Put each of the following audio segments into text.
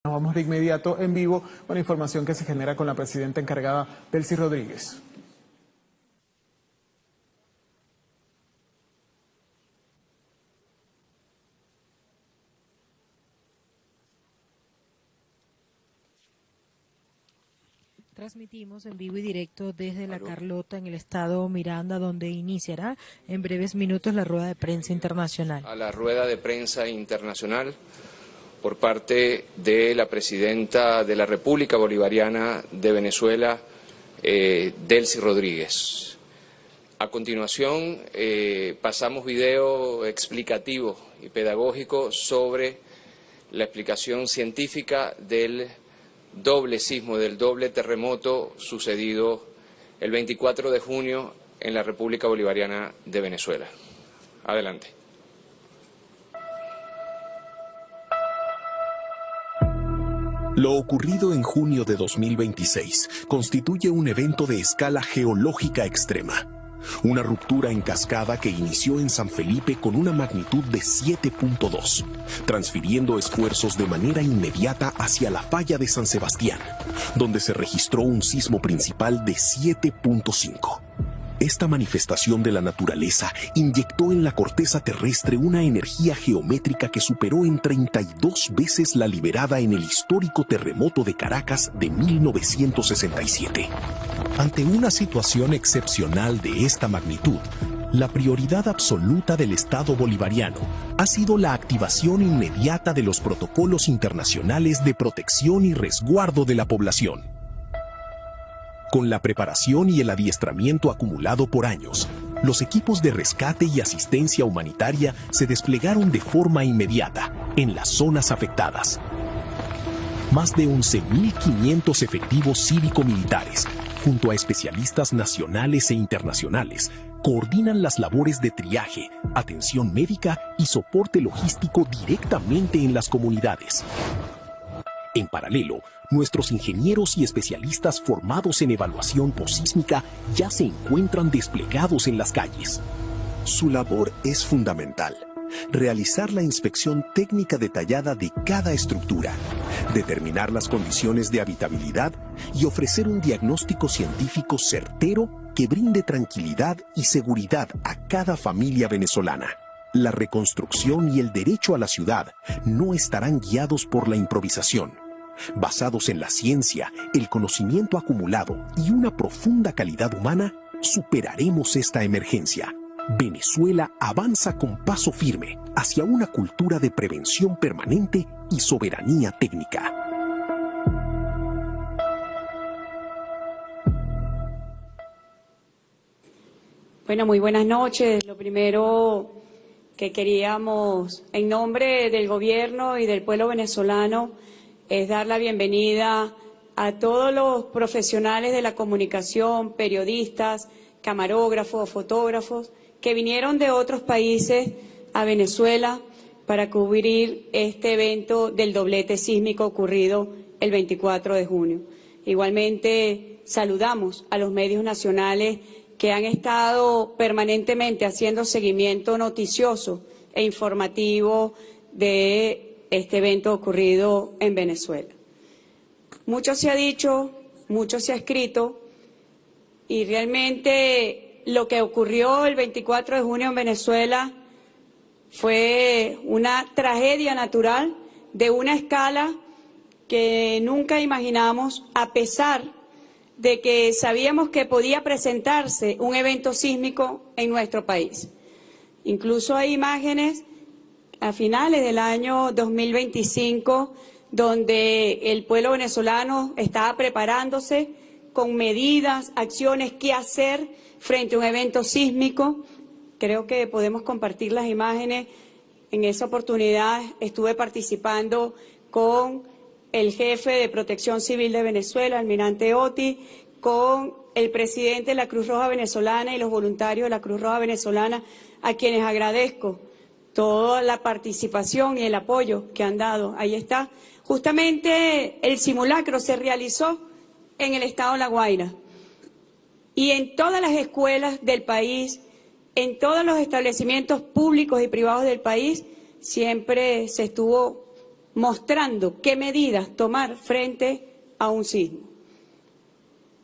Nos vamos de inmediato en vivo con la información que se genera con la presidenta encargada, Delcy Rodríguez. Transmitimos en vivo y directo desde La Carlota, en el estado Miranda, donde iniciará en breves minutos la rueda de prensa internacional. A la rueda de prensa internacional por parte de la presidenta de la República Bolivariana de Venezuela, Delcy Rodríguez. A continuación pasamos video explicativo y pedagógico sobre la explicación científica del doble sismo, del doble terremoto sucedido el 24 de junio en la República Bolivariana de Venezuela. Adelante. Lo ocurrido en junio de 2026 constituye un evento de escala geológica extrema. Una ruptura en cascada que inició en San Felipe con una magnitud de 7.2, transfiriendo esfuerzos de manera inmediata hacia la falla de San Sebastián, donde se registró un sismo principal de 7.5. Esta manifestación de la naturaleza inyectó en la corteza terrestre una energía geométrica que superó en 32 veces la liberada en el histórico terremoto de Caracas de 1967. Ante una situación excepcional de esta magnitud, la prioridad absoluta del Estado bolivariano ha sido la activación inmediata de los protocolos internacionales de protección y resguardo de la población. Con la preparación y el adiestramiento acumulado por años, los equipos de rescate y asistencia humanitaria se desplegaron de forma inmediata en las zonas afectadas. Más de 11.500 efectivos cívico-militares, junto a especialistas nacionales e internacionales, coordinan las labores de triaje, atención médica y soporte logístico directamente en las comunidades. En paralelo, nuestros ingenieros y especialistas formados en evaluación posísmica ya se encuentran desplegados en las calles. Su labor es fundamental. Realizar la inspección técnica detallada de cada estructura, determinar las condiciones de habitabilidad y ofrecer un diagnóstico científico certero que brinde tranquilidad y seguridad a cada familia venezolana. La reconstrucción y el derecho a la ciudad no estarán guiados por la improvisación. Basados en la ciencia, el conocimiento acumulado y una profunda calidad humana, superaremos esta emergencia. Venezuela avanza con paso firme hacia una cultura de prevención permanente y soberanía técnica. Bueno, muy buenas noches. Lo primero que queríamos, en nombre del gobierno y del pueblo venezolano, es dar la bienvenida a todos los profesionales de la comunicación, periodistas, camarógrafos, fotógrafos, que vinieron de otros países a Venezuela para cubrir este evento del doblete sísmico ocurrido el 24 de junio. Igualmente saludamos a los medios nacionales que han estado permanentemente haciendo seguimiento noticioso e informativo de este evento ocurrido en Venezuela. Mucho se ha dicho, mucho se ha escrito, y realmente lo que ocurrió el 24 de junio en Venezuela fue una tragedia natural de una escala que nunca imaginamos, a pesar de que sabíamos que podía presentarse un evento sísmico en nuestro país. Incluso hay imágenes a finales del año 2025, donde el pueblo venezolano estaba preparándose con medidas, acciones, qué hacer frente a un evento sísmico. Creo que podemos compartir las imágenes. En esa oportunidad estuve participando con el jefe de Protección Civil de Venezuela, almirante Oti, con el presidente de la Cruz Roja Venezolana y los voluntarios de la Cruz Roja Venezolana, a quienes agradezco toda la participación y el apoyo que han dado. Ahí está. Justamente el simulacro se realizó en el estado de La Guaira. Y en todas las escuelas del país, en todos los establecimientos públicos y privados del país, siempre se estuvo mostrando qué medidas tomar frente a un sismo,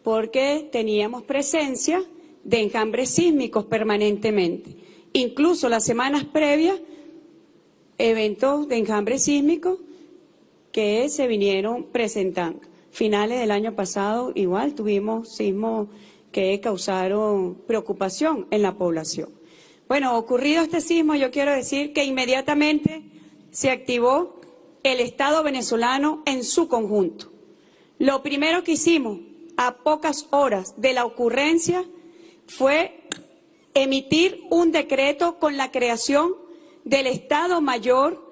porque teníamos presencia de enjambres sísmicos permanentemente. Incluso las semanas previas, eventos de enjambres sísmicos que se vinieron presentando. Finales del año pasado igual tuvimos sismos que causaron preocupación en la población. Bueno, ocurrido este sismo, yo quiero decir que inmediatamente se activó el Estado venezolano en su conjunto. Lo primero que hicimos a pocas horas de la ocurrencia fue emitir un decreto con la creación del Estado Mayor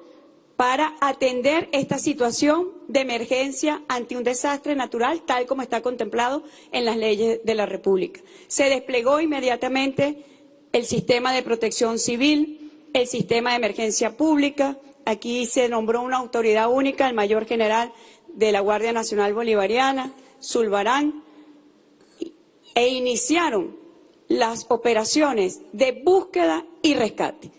para atender esta situación de emergencia ante un desastre natural, tal como está contemplado en las leyes de la República. Se desplegó inmediatamente el sistema de protección civil, el sistema de emergencia pública. Aquí se nombró una autoridad única, el mayor general de la Guardia Nacional Bolivariana, Zulbarán, e iniciaron las operaciones de búsqueda y rescate.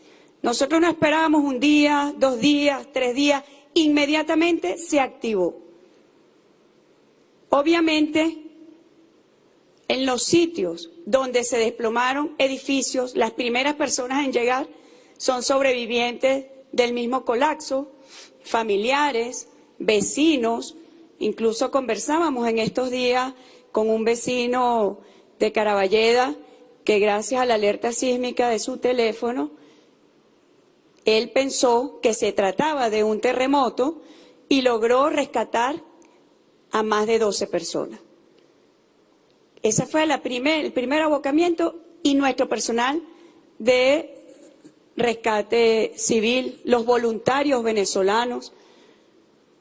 Nosotros no esperábamos un día, 2 días, 3 días, inmediatamente se activó. Obviamente, en los sitios donde se desplomaron edificios, las primeras personas en llegar son sobrevivientes del mismo colapso, familiares, vecinos. Incluso conversábamos en estos días con un vecino de Caraballeda que gracias a la alerta sísmica de su teléfono, él pensó que se trataba de un terremoto y logró rescatar a más de 12 personas. Ese fue el primer abocamiento, y nuestro personal de rescate civil, los voluntarios venezolanos.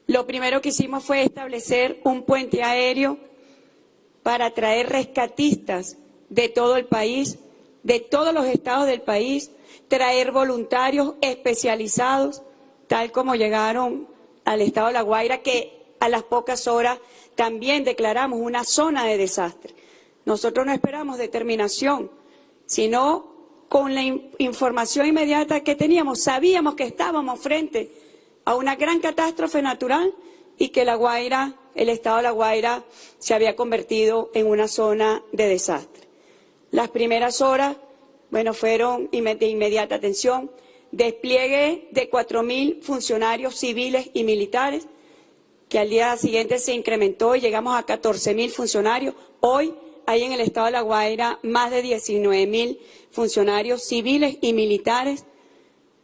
Lo primero que hicimos fue establecer un puente aéreo para traer rescatistas de todo el país, de todos los estados del país, traer voluntarios especializados, tal como llegaron al estado de La Guaira, que a las pocas horas también declaramos una zona de desastre. Nosotros no esperamos determinación, sino con la información inmediata que teníamos, sabíamos que estábamos frente a una gran catástrofe natural y que La Guaira, el estado de La Guaira, se había convertido en una zona de desastre. Las primeras horas, bueno, fueron de inmediata atención, despliegue de 4.000 funcionarios civiles y militares, que al día siguiente se incrementó y llegamos a 14.000 funcionarios. Hoy hay en el estado de La Guaira más de 19.000 funcionarios civiles y militares.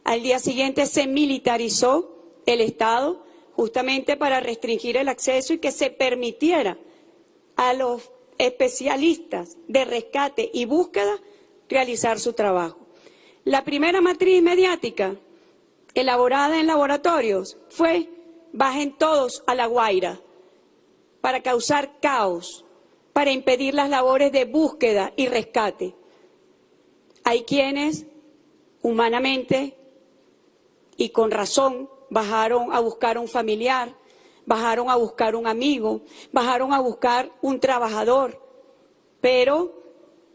Al día siguiente se militarizó el estado justamente para restringir el acceso y que se permitiera a los especialistas de rescate y búsqueda realizar su trabajo. La primera matriz mediática elaborada en laboratorios fue: bajen todos a La Guaira, para causar caos, para impedir las labores de búsqueda y rescate. Hay quienes humanamente y con razón bajaron a buscar a un familiar, bajaron a buscar un amigo, bajaron a buscar un trabajador, pero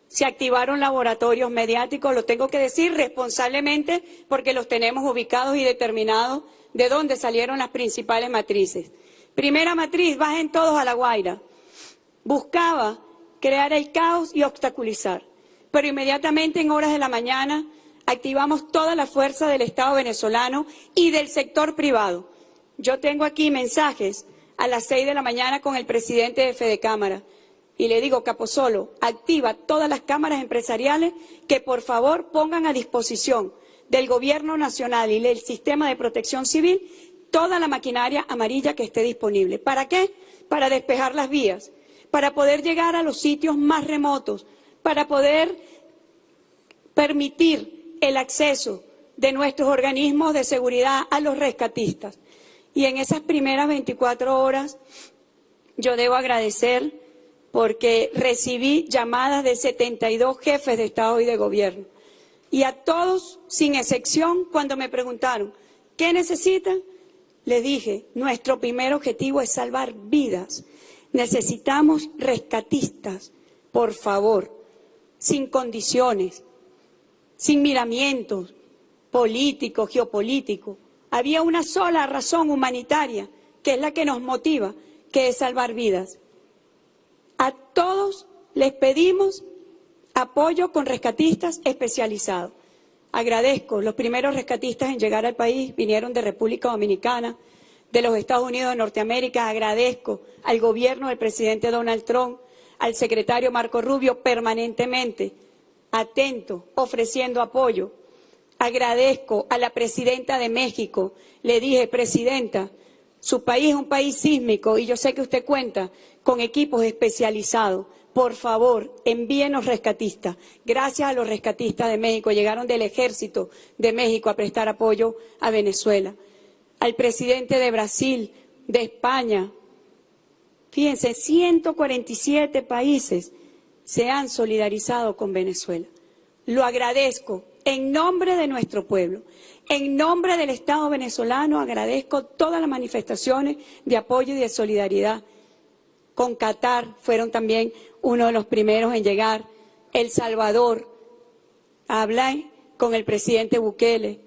se activaron laboratorios mediáticos, lo tengo que decir responsablemente porque los tenemos ubicados y determinados de dónde salieron las principales matrices. Primera matriz: bajen todos a La Guaira. Buscaba crear el caos y obstaculizar, pero inmediatamente en horas de la mañana activamos toda la fuerza del Estado venezolano y del sector privado. Yo tengo aquí mensajes a las 6 de la mañana con el presidente de Fedecámara y le digo: Capozolo, activa todas las cámaras empresariales que por favor pongan a disposición del Gobierno Nacional y del Sistema de Protección Civil toda la maquinaria amarilla que esté disponible. ¿Para qué? Para despejar las vías, para poder llegar a los sitios más remotos, para poder permitir el acceso de nuestros organismos de seguridad a los rescatistas. Y en esas primeras 24 horas yo debo agradecer porque recibí llamadas de 72 jefes de Estado y de Gobierno. Y a todos, sin excepción, cuando me preguntaron ¿qué necesitan?, les dije: nuestro primer objetivo es salvar vidas. Necesitamos rescatistas, por favor, sin condiciones, sin miramientos políticos, geopolíticos. Había una sola razón humanitaria, que es la que nos motiva, que es salvar vidas. A todos les pedimos apoyo con rescatistas especializados. Agradezco, los primeros rescatistas en llegar al país vinieron de República Dominicana, de los Estados Unidos de Norteamérica. Agradezco al gobierno del presidente Donald Trump, al secretario Marco Rubio, permanentemente atento, ofreciendo apoyo. Agradezco a la presidenta de México. Le dije, presidenta, su país es un país sísmico y yo sé que usted cuenta con equipos especializados. Por favor, envíenos rescatistas. Gracias a los rescatistas de México, llegaron del Ejército de México a prestar apoyo a Venezuela. Al presidente de Brasil, de España. Fíjense, 147 países se han solidarizado con Venezuela. Lo agradezco en nombre de nuestro pueblo. En nombre del Estado venezolano agradezco todas las manifestaciones de apoyo y de solidaridad. Con Qatar fueron también uno de los primeros en llegar. El Salvador, hablé con el presidente Bukele,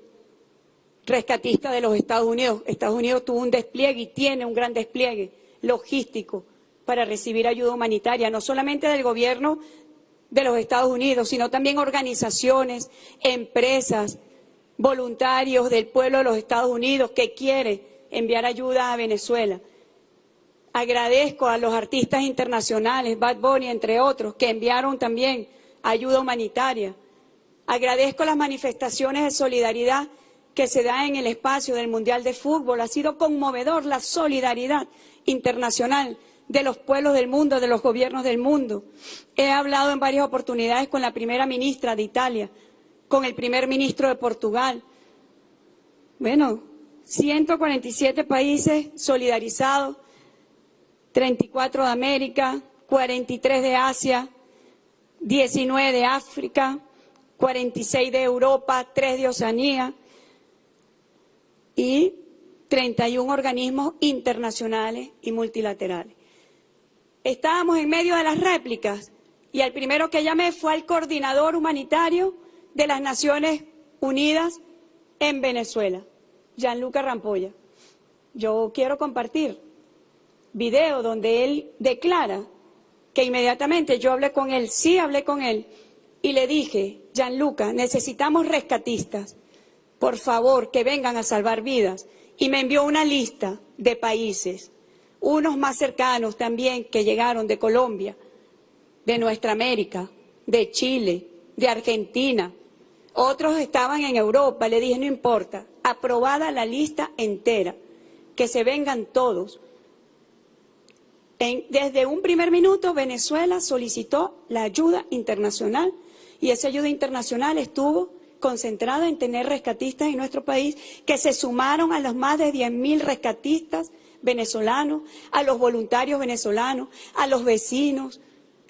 rescatista de los Estados Unidos. Estados Unidos tuvo un despliegue y tiene un gran despliegue logístico para recibir ayuda humanitaria, no solamente del gobierno de los Estados Unidos, sino también organizaciones, empresas, voluntarios del pueblo de los Estados Unidos que quiere enviar ayuda a Venezuela. Agradezco a los artistas internacionales, Bad Bunny, entre otros, que enviaron también ayuda humanitaria. Agradezco las manifestaciones de solidaridad que se da en el espacio del Mundial de Fútbol. Ha sido conmovedor la solidaridad internacional de los pueblos del mundo, de los gobiernos del mundo. He hablado en varias oportunidades con la primera ministra de Italia, con el primer ministro de Portugal. Bueno, 147 países solidarizados, 34 de América, 43 de Asia, 19 de África, 46 de Europa, 3 de Oceanía y 31 organismos internacionales y multilaterales. Estábamos en medio de las réplicas y el primero que llamé fue al coordinador humanitario de las Naciones Unidas en Venezuela, Gianluca Rampolla. Yo quiero compartir video donde él declara que inmediatamente yo hablé con él, sí hablé con él, y le dije, Gianluca, necesitamos rescatistas, por favor, que vengan a salvar vidas. Y me envió una lista de países, unos más cercanos también que llegaron de Colombia, de nuestra América, de Chile, de Argentina. Otros estaban en Europa. Le dije, no importa, aprobada la lista entera, que se vengan todos. Desde un primer minuto Venezuela solicitó la ayuda internacional y esa ayuda internacional estuvo concentrada en tener rescatistas en nuestro país que se sumaron a los más de 10.000 rescatistas venezolanos, a los voluntarios venezolanos, a los vecinos,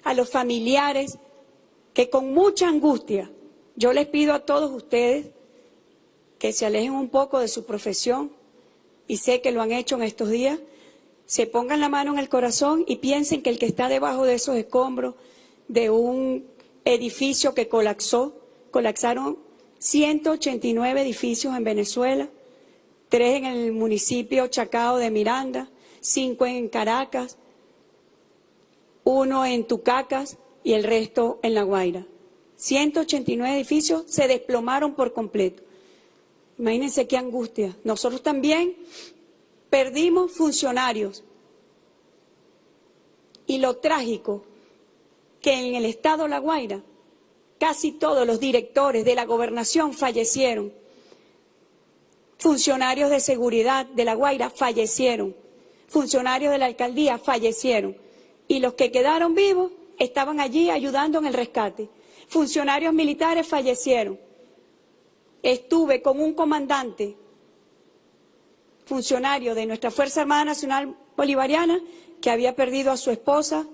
a los familiares, que con mucha angustia yo les pido a todos ustedes que se alejen un poco de su profesión, y sé que lo han hecho en estos días, se pongan la mano en el corazón y piensen que el que está debajo de esos escombros de un edificio que colapsaron 189 edificios en Venezuela, 3 en el municipio Chacao de Miranda, 5 en Caracas, 1 en Tucacas y el resto en La Guaira. 189 edificios se desplomaron por completo. Imagínense qué angustia. Nosotros también perdimos funcionarios. Y lo trágico, que en el estado La Guaira, casi todos los directores de la gobernación fallecieron. Funcionarios de seguridad de La Guaira fallecieron. Funcionarios de la alcaldía fallecieron. Y los que quedaron vivos estaban allí ayudando en el rescate. Funcionarios militares fallecieron. Estuve con un comandante, funcionario de nuestra Fuerza Armada Nacional Bolivariana, que había perdido a su esposa,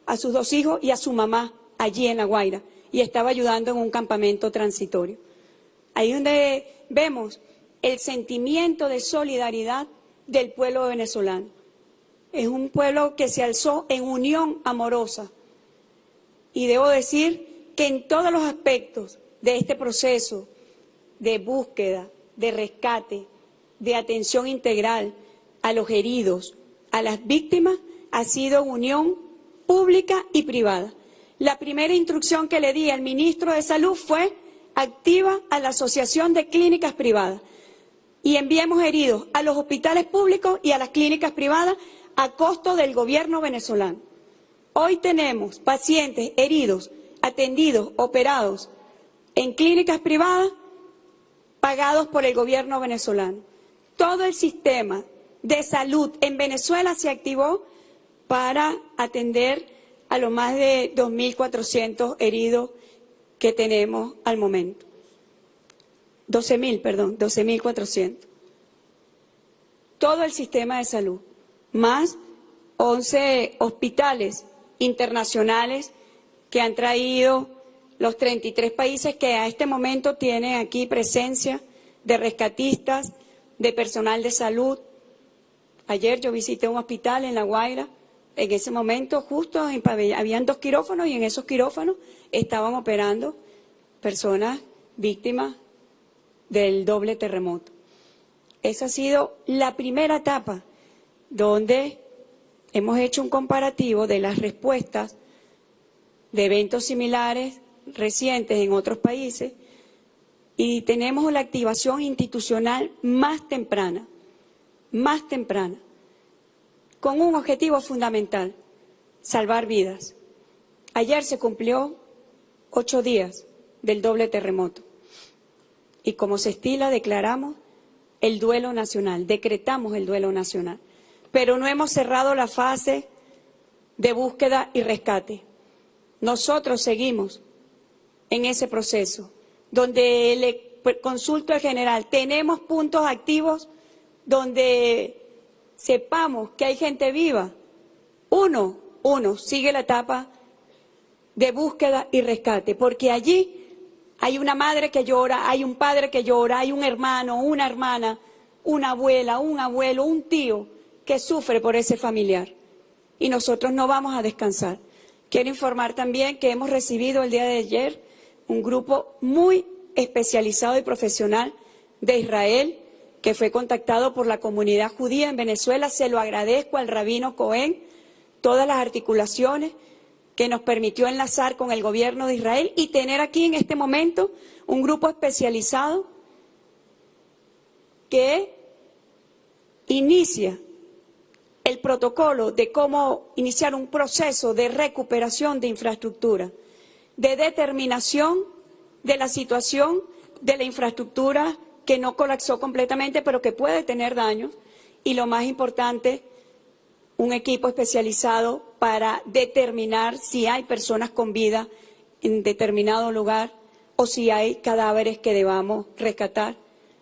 a sus 2 hijos y a su mamá allí en La Guaira, y estaba ayudando en un campamento transitorio. Ahí es donde vemos el sentimiento de solidaridad del pueblo venezolano. Es un pueblo que se alzó en unión amorosa. Y debo decir que en todos los aspectos de este proceso de búsqueda, de rescate, de atención integral a los heridos, a las víctimas, ha sido unión pública y privada. La primera instrucción que le di al ministro de Salud fue: activa a la Asociación de Clínicas Privadas y enviemos heridos a los hospitales públicos y a las clínicas privadas a costo del gobierno venezolano. Hoy tenemos pacientes heridos, atendidos, operados en clínicas privadas, pagados por el gobierno venezolano. Todo el sistema de salud en Venezuela se activó para atender a los más de 2.400 heridos que tenemos al momento. 12.400. Todo el sistema de salud, más 11 hospitales internacionales que han traído los 33 países que a este momento tienen aquí presencia de rescatistas, de personal de salud. Ayer yo visité un hospital en La Guaira. En ese momento justo habían 2 quirófanos y en esos quirófanos estaban operando personas víctimas del doble terremoto. Esa ha sido la primera etapa donde hemos hecho un comparativo de las respuestas de eventos similares recientes en otros países y tenemos la activación institucional más temprana, con un objetivo fundamental: salvar vidas. Ayer se cumplió 8 días del doble terremoto y como se estila declaramos el duelo nacional, decretamos el duelo nacional, pero no hemos cerrado la fase de búsqueda y rescate. Nosotros seguimos en ese proceso, donde le consulto al general, tenemos puntos activos donde sepamos que hay gente viva. Uno sigue la etapa de búsqueda y rescate, porque allí hay una madre que llora, hay un padre que llora, hay un hermano, una hermana, una abuela, un abuelo, un tío que sufre por ese familiar. Y nosotros no vamos a descansar. Quiero informar también que hemos recibido el día de ayer un grupo muy especializado y profesional de Israel que fue contactado por la comunidad judía en Venezuela. Se lo agradezco al rabino Cohen, todas las articulaciones que nos permitió enlazar con el gobierno de Israel y tener aquí en este momento un grupo especializado que inicia el protocolo de cómo iniciar un proceso de recuperación de infraestructura, de determinación de la situación de la infraestructura que no colapsó completamente, pero que puede tener daños, y lo más importante, un equipo especializado para determinar si hay personas con vida en determinado lugar o si hay cadáveres que debamos rescatar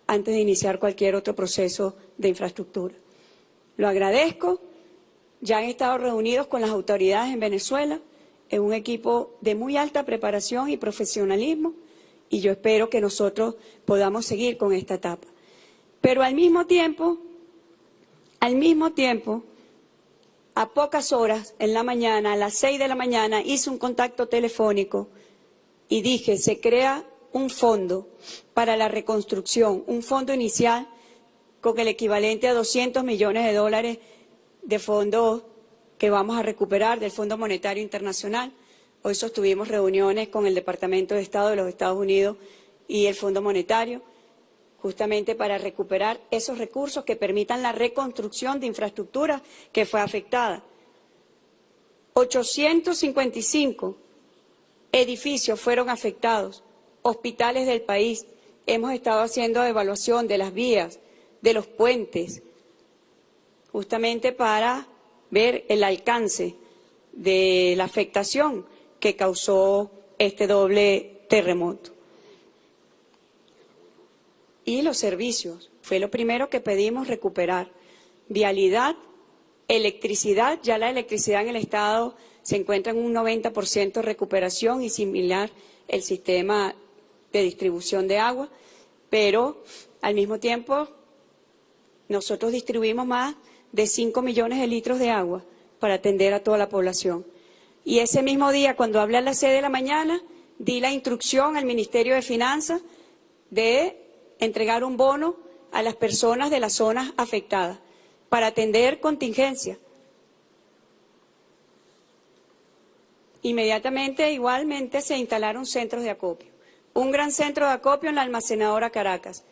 antes de iniciar cualquier otro proceso de infraestructura. Lo agradezco, ya han estado reunidos con las autoridades en Venezuela, es un equipo de muy alta preparación y profesionalismo, y yo espero que nosotros podamos seguir con esta etapa. Pero al mismo tiempo, a pocas horas en la mañana, a las 6 de la mañana, hice un contacto telefónico y dije, se crea un fondo para la reconstrucción, un fondo inicial con el equivalente a $200 millones de fondos que vamos a recuperar del Fondo Monetario Internacional. Hoy sostuvimos reuniones con el Departamento de Estado de los Estados Unidos y el Fondo Monetario, justamente para recuperar esos recursos que permitan la reconstrucción de infraestructura que fue afectada. 855 edificios fueron afectados, hospitales del país. Hemos estado haciendo evaluación de las vías, de los puentes, justamente para ver el alcance de la afectación que causó este doble terremoto. Y los servicios, fue lo primero que pedimos recuperar. Vialidad, electricidad, ya la electricidad en el Estado se encuentra en un 90% de recuperación y similar el sistema de distribución de agua, pero al mismo tiempo nosotros distribuimos más de 5 millones de litros de agua para atender a toda la población. Y ese mismo día, cuando hablé a las 6 de la mañana, di la instrucción al Ministerio de Finanzas de entregar un bono a las personas de las zonas afectadas para atender contingencias. Inmediatamente, igualmente, se instalaron centros de acopio. Un gran centro de acopio en la almacenadora Caracas,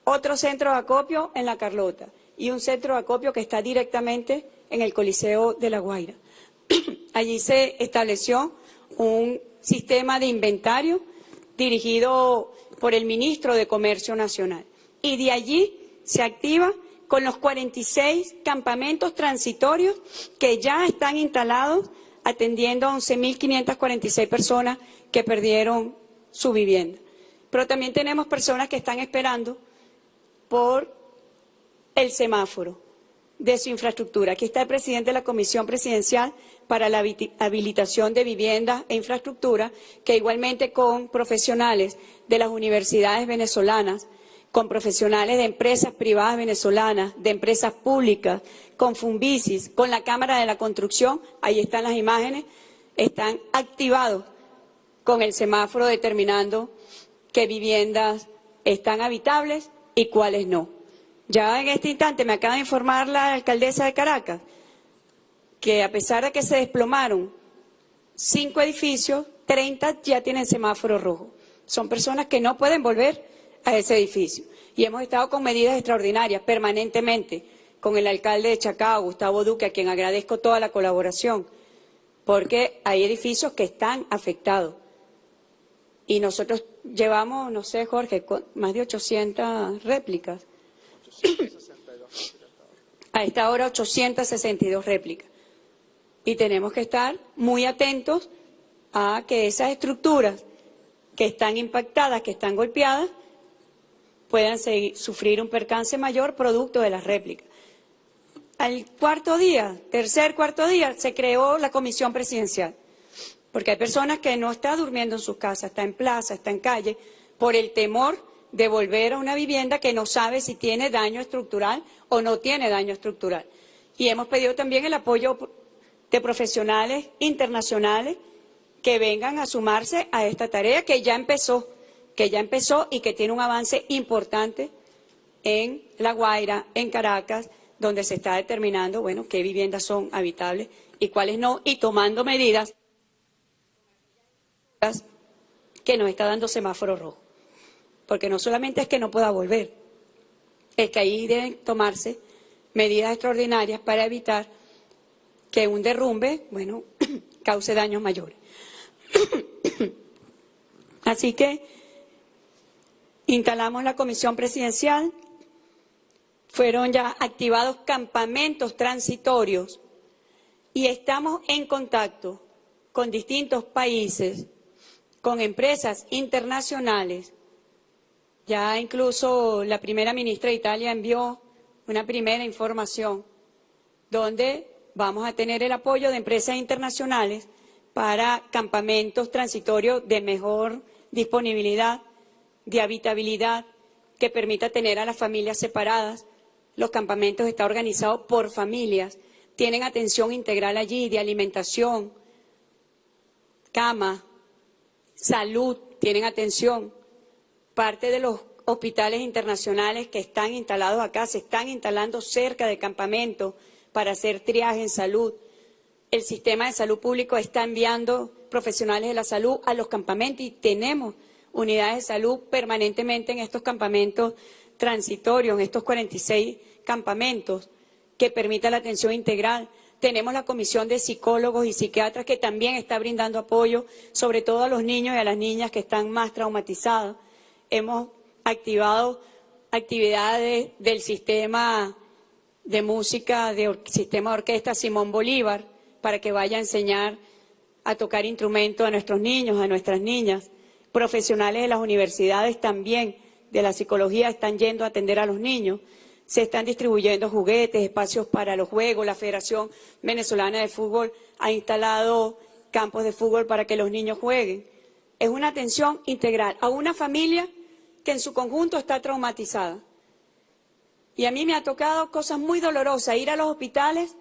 otro centro de acopio en La Carlota y un centro de acopio que está directamente en el Coliseo de La Guaira. Allí se estableció un sistema de inventario dirigido por el ministro de Comercio Nacional. Y de allí se activa con los 46 campamentos transitorios que ya están instalados atendiendo a 11.546 personas que perdieron su vivienda. Pero también tenemos personas que están esperando por el semáforo de su infraestructura. Aquí está el presidente de la Comisión Presidencial para la habilitación de viviendas e infraestructura, que igualmente con profesionales de las universidades venezolanas, con profesionales de empresas privadas venezolanas, de empresas públicas, con Funvisis, con la Cámara de la Construcción, ahí están las imágenes, están activados con el semáforo determinando qué viviendas están habitables y cuáles no. Ya en este instante me acaba de informar la alcaldesa de Caracas que a pesar de que se desplomaron 5 edificios, 30 ya tienen semáforo rojo. Son personas que no pueden volver a ese edificio. Y hemos estado con medidas extraordinarias permanentemente con el alcalde de Chacao, Gustavo Duque, a quien agradezco toda la colaboración, porque hay edificios que están afectados. Y nosotros llevamos, no sé, Jorge, más de 800 réplicas. 862. A esta hora 862 réplicas. Y tenemos que estar muy atentos a que esas estructuras que están impactadas, que están golpeadas, puedan sufrir un percance mayor producto de las réplicas. Al tercer cuarto día, se creó la comisión presidencial, porque hay personas que no están durmiendo en sus casas, está en plaza, está en calle, por el temor de volver a una vivienda que no sabe si tiene daño estructural o no tiene daño estructural. Y hemos pedido también el apoyo de profesionales internacionales que vengan a sumarse a esta tarea que ya empezó y que tiene un avance importante en La Guaira, en Caracas, donde se está determinando, bueno, qué viviendas son habitables y cuáles no, y tomando medidas que nos está dando semáforo rojo. Porque no solamente es que no pueda volver, es que ahí deben tomarse medidas extraordinarias para evitar que un derrumbe, bueno, cause daños mayores. Así que instalamos la comisión presidencial, fueron ya activados campamentos transitorios y estamos en contacto con distintos países, con empresas internacionales. Ya incluso la primera ministra de Italia envió una primera información donde vamos a tener el apoyo de empresas internacionales para campamentos transitorios de mejor disponibilidad, de habitabilidad, que permita tener a las familias separadas. Los campamentos están organizados por familias, tienen atención integral allí de alimentación, cama, salud, tienen atención. Parte de los hospitales internacionales que están instalados acá se están instalando cerca de campamentos para hacer triaje en salud. El sistema de salud público está enviando profesionales de la salud a los campamentos y tenemos unidades de salud permanentemente en estos campamentos transitorios, en estos 46 campamentos que permita la atención integral. Tenemos la comisión de psicólogos y psiquiatras que también está brindando apoyo, sobre todo a los niños y a las niñas que están más traumatizados. Hemos activado actividades del sistema de música, sistema de orquesta Simón Bolívar, para que vaya a enseñar a tocar instrumentos a nuestros niños, a nuestras niñas. Profesionales de las universidades también, de la psicología, están yendo a atender a los niños. Se están distribuyendo juguetes, espacios para los juegos. La Federación Venezolana de Fútbol ha instalado campos de fútbol para que los niños jueguen. Es una atención integral a una familia que en su conjunto está traumatizada. Y a mí me ha tocado cosas muy dolorosas, ir a los hospitales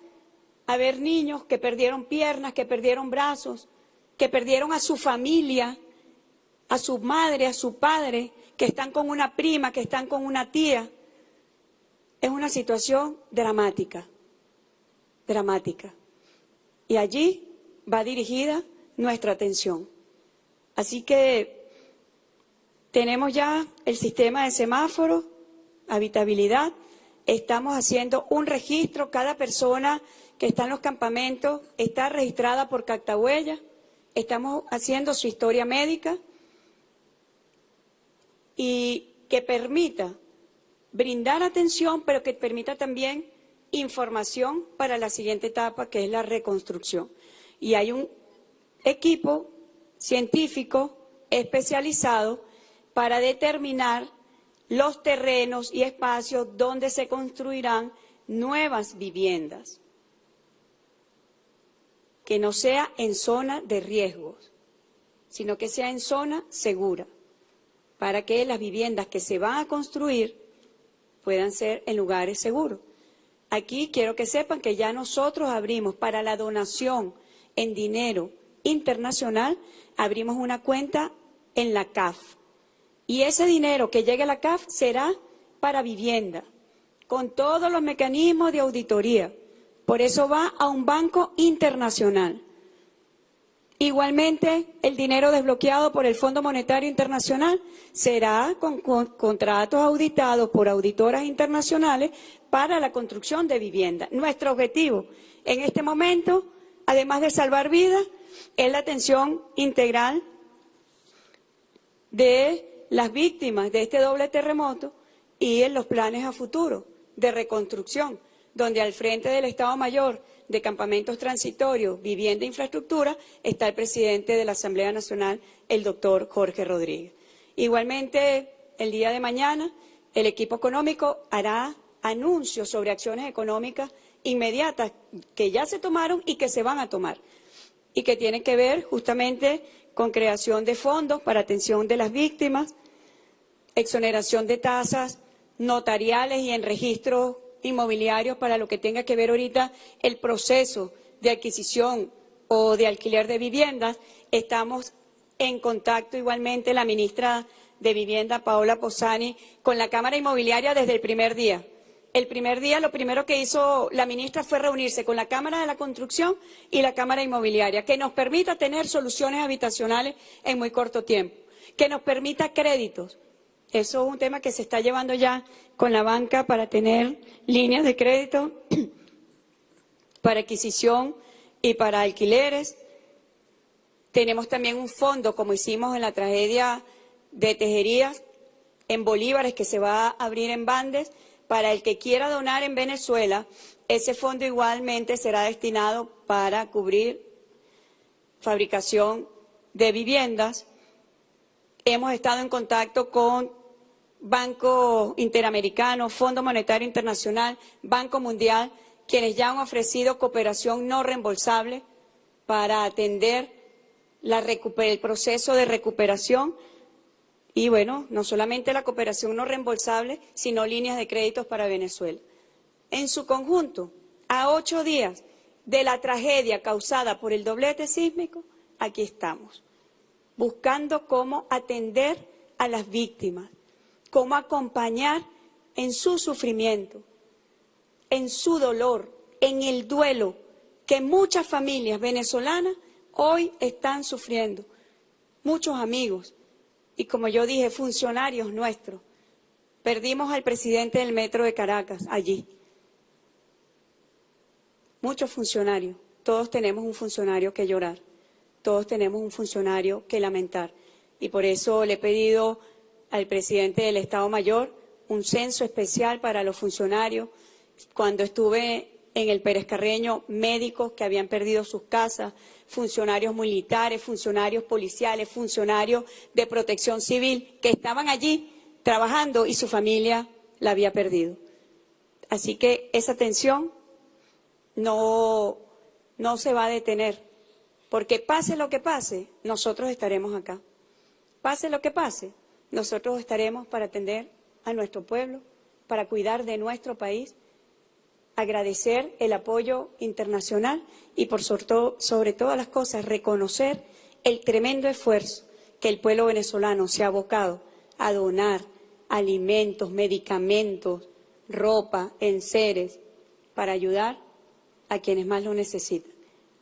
a ver niños que perdieron piernas, que perdieron brazos, que perdieron a su familia, a su madre, a su padre, que están con una prima, que están con una tía. es una situación dramática, dramática. Y allí va dirigida nuestra atención. Así que tenemos ya el sistema de semáforo, habitabilidad, estamos haciendo un registro, cada persona que está en los campamentos está registrada por Cactahuella, estamos haciendo su historia médica y que permita brindar atención, pero que permita también información para la siguiente etapa, que es la reconstrucción. Y hay un equipo científico especializado para determinar los terrenos y espacios donde se construirán nuevas viviendas, que no sea en zona de riesgos, sino que sea en zona segura, para que las viviendas que se van a construir puedan ser en lugares seguros. Aquí quiero que sepan que ya nosotros abrimos para la donación en dinero internacional, abrimos una cuenta en la CAF. Y ese dinero que llegue a la CAF será para vivienda, con todos los mecanismos de auditoría. Por eso va a un banco internacional. Igualmente, el dinero desbloqueado por el Fondo Monetario Internacional será con contratos auditados por auditoras internacionales para la construcción de vivienda. Nuestro objetivo en este momento, además de salvar vidas, es la atención integral de las víctimas de este doble terremoto y en los planes a futuro de reconstrucción, donde al frente del Estado Mayor de Campamentos Transitorios, Vivienda e Infraestructura está el presidente de la Asamblea Nacional, el doctor Jorge Rodríguez. Igualmente, el día de mañana, el equipo económico hará anuncios sobre acciones económicas inmediatas que ya se tomaron y que se van a tomar, y que tienen que ver justamente con creación de fondos para atención de las víctimas, exoneración de tasas notariales y en registros inmobiliarios para lo que tenga que ver ahorita el proceso de adquisición o de alquiler de viviendas. Estamos en contacto igualmente la ministra de Vivienda, Paola Posani, con la Cámara Inmobiliaria desde el primer día. El primer día lo primero que hizo la ministra fue reunirse con la Cámara de la Construcción y la Cámara Inmobiliaria, que nos permita tener soluciones habitacionales en muy corto tiempo, que nos permita créditos. Eso es un tema que se está llevando ya con la banca para tener líneas de crédito para adquisición y para alquileres. Tenemos también un fondo, como hicimos en la tragedia de Tejerías, en bolívares, que se va a abrir en bandes. Para el que quiera donar en Venezuela, ese fondo igualmente será destinado para cubrir fabricación de viviendas. Hemos estado en contacto con Banco Interamericano, Fondo Monetario Internacional, Banco Mundial, quienes ya han ofrecido cooperación no reembolsable para atender el proceso de recuperación. Y bueno, no solamente la cooperación no reembolsable, sino líneas de créditos para Venezuela. En su conjunto, a 8 días de la tragedia causada por el doblete sísmico, aquí estamos, buscando cómo atender a las víctimas, cómo acompañar en su sufrimiento, en su dolor, en el duelo que muchas familias venezolanas hoy están sufriendo, muchos amigos. Y como yo dije, funcionarios nuestros. Perdimos al presidente del Metro de Caracas allí. Muchos funcionarios. Todos tenemos un funcionario que llorar. Todos tenemos un funcionario que lamentar. Y por eso le he pedido al presidente del Estado Mayor un censo especial para los funcionarios. Cuando estuve en el Pérez Carreño, médicos que habían perdido sus casas, funcionarios militares, funcionarios policiales, funcionarios de protección civil que estaban allí trabajando y su familia la había perdido. Así que esa atención no se va a detener, porque pase lo que pase, nosotros estaremos acá. Pase lo que pase, nosotros estaremos para atender a nuestro pueblo, para cuidar de nuestro país, agradecer el apoyo internacional y sobre todas las cosas reconocer el tremendo esfuerzo que el pueblo venezolano se ha abocado a donar alimentos, medicamentos, ropa, enseres, para ayudar a quienes más lo necesitan.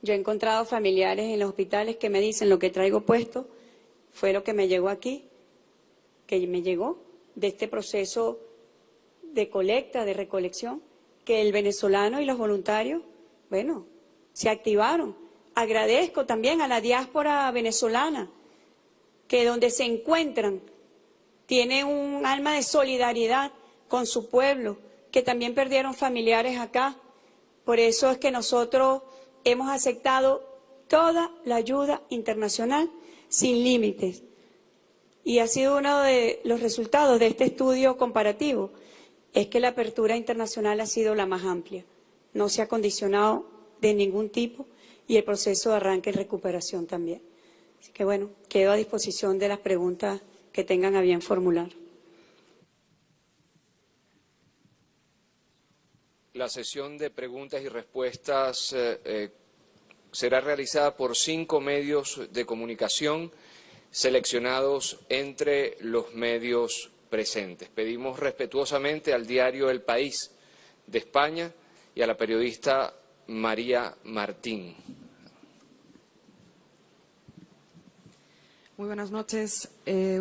Yo he encontrado familiares en los hospitales que me dicen lo que traigo puesto fue lo que me llegó aquí, que me llegó de este proceso de colecta, de recolección, que el venezolano y los voluntarios, bueno, se activaron. Agradezco también a la diáspora venezolana, que donde se encuentran, tiene un alma de solidaridad con su pueblo, que también perdieron familiares acá. Por eso es que nosotros hemos aceptado toda la ayuda internacional sin límites. Y ha sido uno de los resultados de este estudio comparativo, es que la apertura internacional ha sido la más amplia. No se ha condicionado de ningún tipo y el proceso de arranque y recuperación también. Así que bueno, quedo a disposición de las preguntas que tengan a bien formular. La sesión de preguntas y respuestas será realizada por 5 medios de comunicación seleccionados entre los medios presentes. Pedimos respetuosamente al diario El País de España y a la periodista María Martín. Muy buenas noches.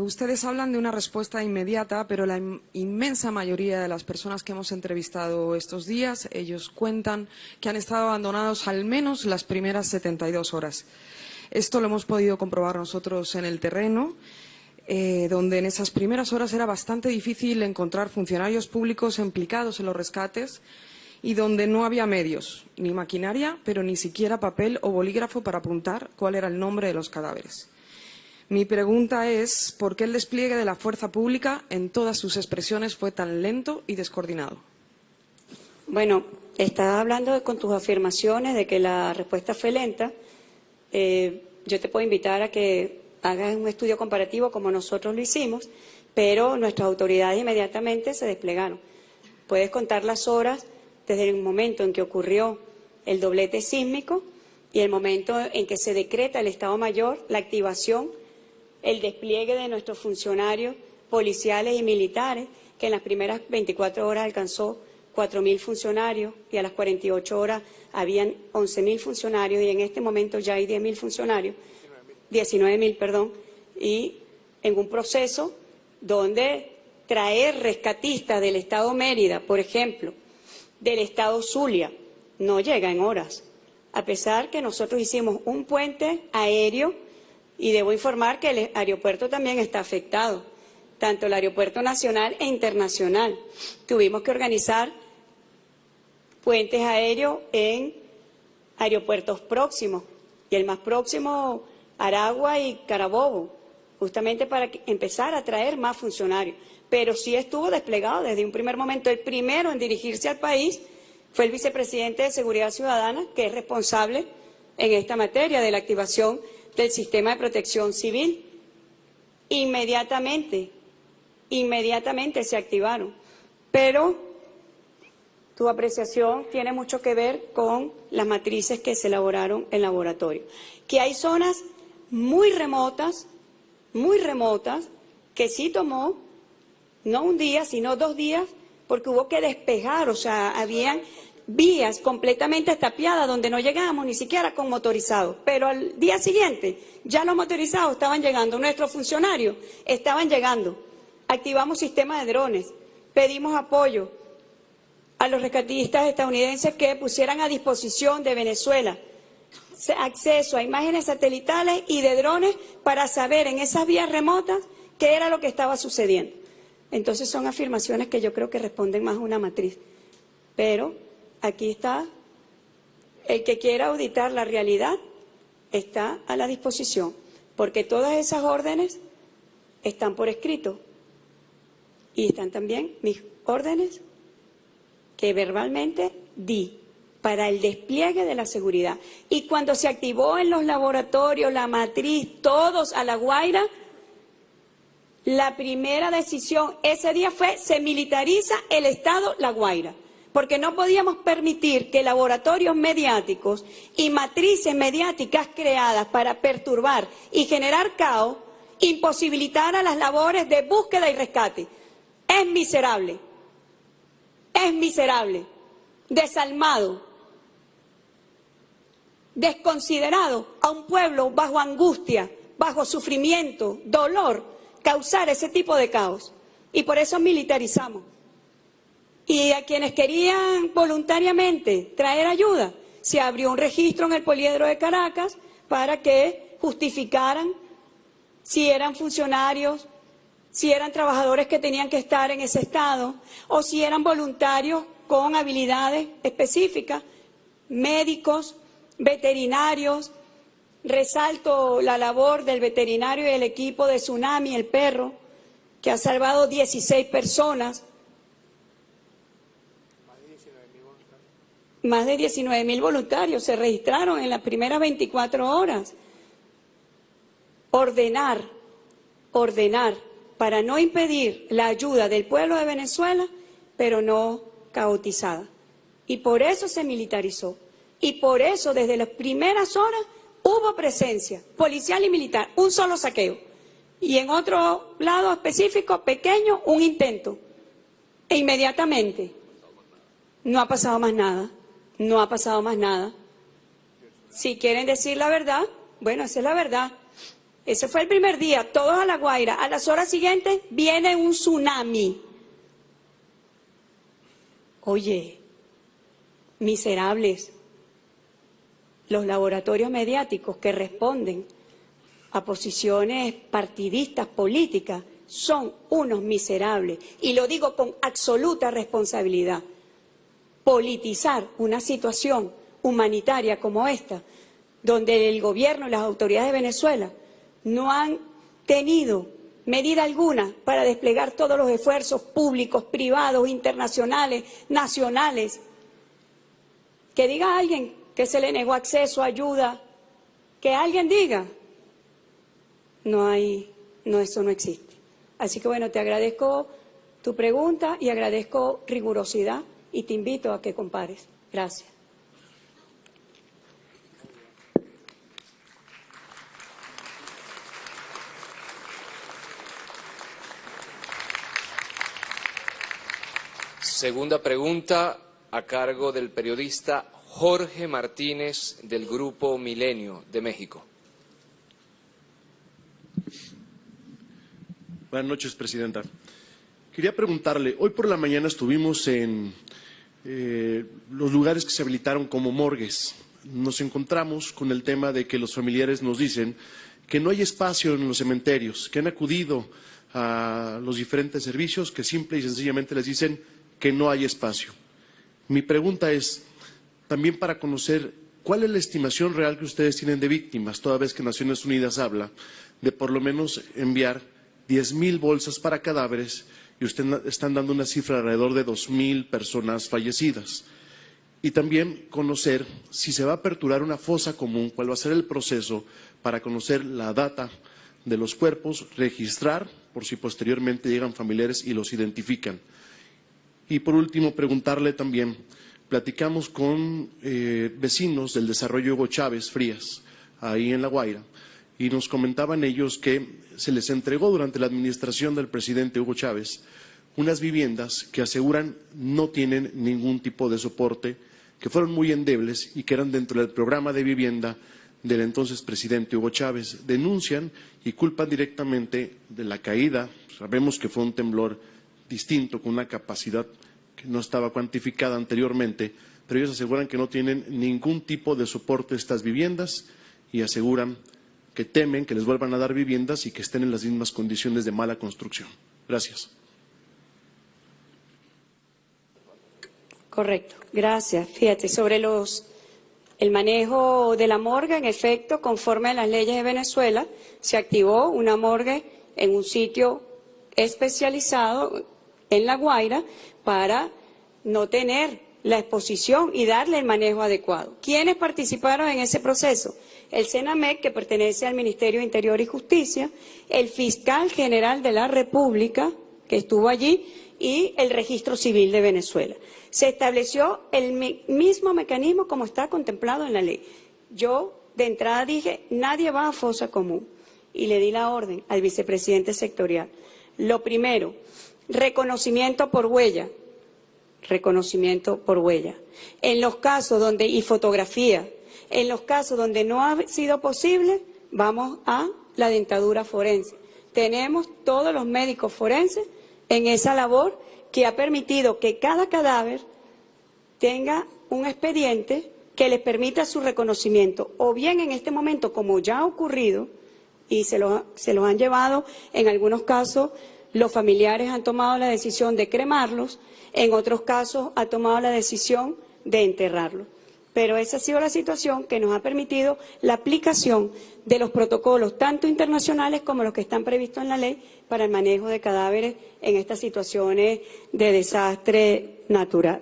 Ustedes hablan de una respuesta inmediata, pero la inmensa mayoría de las personas que hemos entrevistado estos días, ellos cuentan que han estado abandonados al menos las primeras 72 horas. Esto lo hemos podido comprobar nosotros en el terreno, donde en esas primeras horas era bastante difícil encontrar funcionarios públicos implicados en los rescates y donde no había medios, ni maquinaria, pero ni siquiera papel o bolígrafo para apuntar cuál era el nombre de los cadáveres. Mi pregunta es, ¿por qué el despliegue de la fuerza pública en todas sus expresiones fue tan lento y descoordinado? Bueno, estás hablando con tus afirmaciones de que la respuesta fue lenta. Yo te puedo invitar a que hagas un estudio comparativo como nosotros lo hicimos, pero nuestras autoridades inmediatamente se desplegaron. Puedes contar las horas desde el momento en que ocurrió el doblete sísmico y el momento en que se decreta el Estado Mayor, la activación, el despliegue de nuestros funcionarios policiales y militares, que en las primeras 24 horas alcanzó 4.000 funcionarios y a las 48 horas habían 11.000 funcionarios y en este momento ya hay 10.000 funcionarios, 19.000, perdón, y en un proceso donde traer rescatistas del Estado Mérida, por ejemplo, del Estado Zulia, no llega en horas, a pesar que nosotros hicimos un puente aéreo y debo informar que el aeropuerto también está afectado, tanto el aeropuerto nacional e internacional. Tuvimos que organizar puentes aéreos en aeropuertos próximos, y el más próximo, Aragua y Carabobo, justamente para empezar a traer más funcionarios. Pero sí estuvo desplegado desde un primer momento. El primero en dirigirse al país fue el vicepresidente de Seguridad Ciudadana, que es responsable en esta materia de la activación del sistema de protección civil. Inmediatamente se activaron. Pero tu apreciación tiene mucho que ver con las matrices que se elaboraron en laboratorio. Que hay zonas muy remotas, que sí tomó, no un día, sino 2 días, porque hubo que despejar, o sea, habían vías completamente tapiadas donde no llegábamos ni siquiera con motorizados. Pero al día siguiente ya los motorizados estaban llegando, nuestros funcionarios estaban llegando. Activamos sistemas de drones, pedimos apoyo a los rescatistas estadounidenses que pusieran a disposición de Venezuela acceso a imágenes satelitales y de drones para saber en esas vías remotas qué era lo que estaba sucediendo. Entonces son afirmaciones que yo creo que responden más a una matriz. Pero aquí está, el que quiera auditar la realidad está a la disposición, porque todas esas órdenes están por escrito y están también mis órdenes que verbalmente di para el despliegue de la seguridad. Y cuando se activó en los laboratorios la matriz, todos a La Guaira, la primera decisión ese día fue: se militariza el Estado La Guaira, porque no podíamos permitir que laboratorios mediáticos y matrices mediáticas creadas para perturbar y generar caos imposibilitaran las labores de búsqueda y rescate. Es miserable. es miserable, desalmado, desconsiderado a un pueblo bajo angustia, bajo sufrimiento, dolor, causar ese tipo de caos. Y por eso militarizamos. Y a quienes querían voluntariamente traer ayuda, se abrió un registro en el Poliedro de Caracas para que justificaran si eran funcionarios, si eran trabajadores que tenían que estar en ese estado o si eran voluntarios con habilidades específicas, médicos, veterinarios. Resalto la labor del veterinario y el equipo de Tsunami, el perro, que ha salvado 16 personas. Más de 19.000 voluntarios se registraron en las primeras 24 horas. Ordenar para no impedir la ayuda del pueblo de Venezuela, pero no caotizada. Y por eso se militarizó. Y por eso desde las primeras horas hubo presencia policial y militar, un solo saqueo. Y en otro lado específico, pequeño, un intento. E inmediatamente no ha pasado más nada. No ha pasado más nada. Si quieren decir la verdad, bueno, esa es la verdad. Ese fue el primer día, todos a La Guaira. A las horas siguientes viene un tsunami. Oye, miserables, los laboratorios mediáticos que responden a posiciones partidistas, políticas, son unos miserables. Y lo digo con absoluta responsabilidad. Politizar una situación humanitaria como esta, donde el gobierno y las autoridades de Venezuela no han tenido medida alguna para desplegar todos los esfuerzos públicos, privados, internacionales, nacionales. Que diga alguien que se le negó acceso a ayuda, que alguien diga, eso no existe. Así que bueno, te agradezco tu pregunta y agradezco rigurosidad y te invito a que compares. Gracias. Segunda pregunta a cargo del periodista Jorge Martínez del Grupo Milenio de México. Buenas noches, Presidenta. Quería preguntarle, hoy por la mañana estuvimos en los lugares que se habilitaron como morgues. Nos encontramos con el tema de que los familiares nos dicen que no hay espacio en los cementerios, que han acudido a los diferentes servicios, que simple y sencillamente les dicen que no hay espacio. Mi pregunta es, también para conocer cuál es la estimación real que ustedes tienen de víctimas, toda vez que Naciones Unidas habla de por lo menos enviar 10.000 bolsas para cadáveres y ustedes están dando una cifra alrededor de 2.000 personas fallecidas. Y también conocer si se va a aperturar una fosa común, cuál va a ser el proceso para conocer la data de los cuerpos, registrar, por si posteriormente llegan familiares y los identifican. Y por último, preguntarle también, platicamos con vecinos del desarrollo Hugo Chávez Frías, ahí en La Guaira, y nos comentaban ellos que se les entregó durante la administración del presidente Hugo Chávez unas viviendas que aseguran no tienen ningún tipo de soporte, que fueron muy endebles y que eran dentro del programa de vivienda del entonces presidente Hugo Chávez. Denuncian y culpan directamente de la caída. Sabemos que fue un temblor distinto, con una capacidad que no estaba cuantificada anteriormente, pero ellos aseguran que no tienen ningún tipo de soporte estas viviendas y aseguran que temen que les vuelvan a dar viviendas y que estén en las mismas condiciones de mala construcción. Gracias. Correcto, gracias. Fíjate, sobre el manejo de la morgue, en efecto, conforme a las leyes de Venezuela, se activó una morgue en un sitio especializado en La Guaira para no tener la exposición y darle el manejo adecuado. ¿Quiénes participaron en ese proceso? El CENAMEC, que pertenece al Ministerio de Interior y Justicia, el Fiscal General de la República, que estuvo allí, y el Registro Civil de Venezuela. Se estableció el mismo mecanismo como está contemplado en la ley. Yo, de entrada, dije, nadie va a fosa común, y le di la orden al vicepresidente sectorial. Lo primero, reconocimiento por huella. reconocimiento por huella. En los casos donde, y fotografía, en los casos donde no ha sido posible, vamos a la dentadura forense. Tenemos todos los médicos forenses en esa labor que ha permitido que cada cadáver tenga un expediente que les permita su reconocimiento, o bien en este momento, como ya ha ocurrido, y se los han llevado, en algunos casos los familiares han tomado la decisión de cremarlos, en otros casos ha tomado la decisión de enterrarlos. Pero esa ha sido la situación que nos ha permitido la aplicación de los protocolos, tanto internacionales como los que están previstos en la ley, para el manejo de cadáveres en estas situaciones de desastre natural.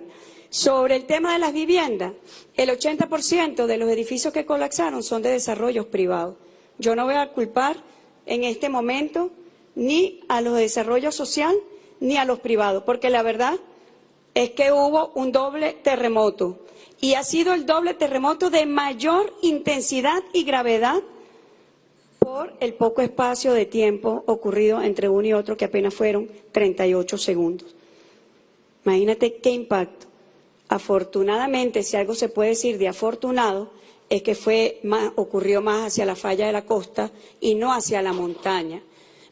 Sobre el tema de las viviendas, el 80% de los edificios que colapsaron son de desarrollos privados. Yo no voy a culpar en este momento ni a los de desarrollo social ni a los privados, porque la verdad es que hubo un doble terremoto y ha sido el doble terremoto de mayor intensidad y gravedad por el poco espacio de tiempo ocurrido entre uno y otro, que apenas fueron 38 segundos. Imagínate qué impacto. Afortunadamente, si algo se puede decir de afortunado, es que ocurrió más hacia la falla de la costa y no hacia la montaña.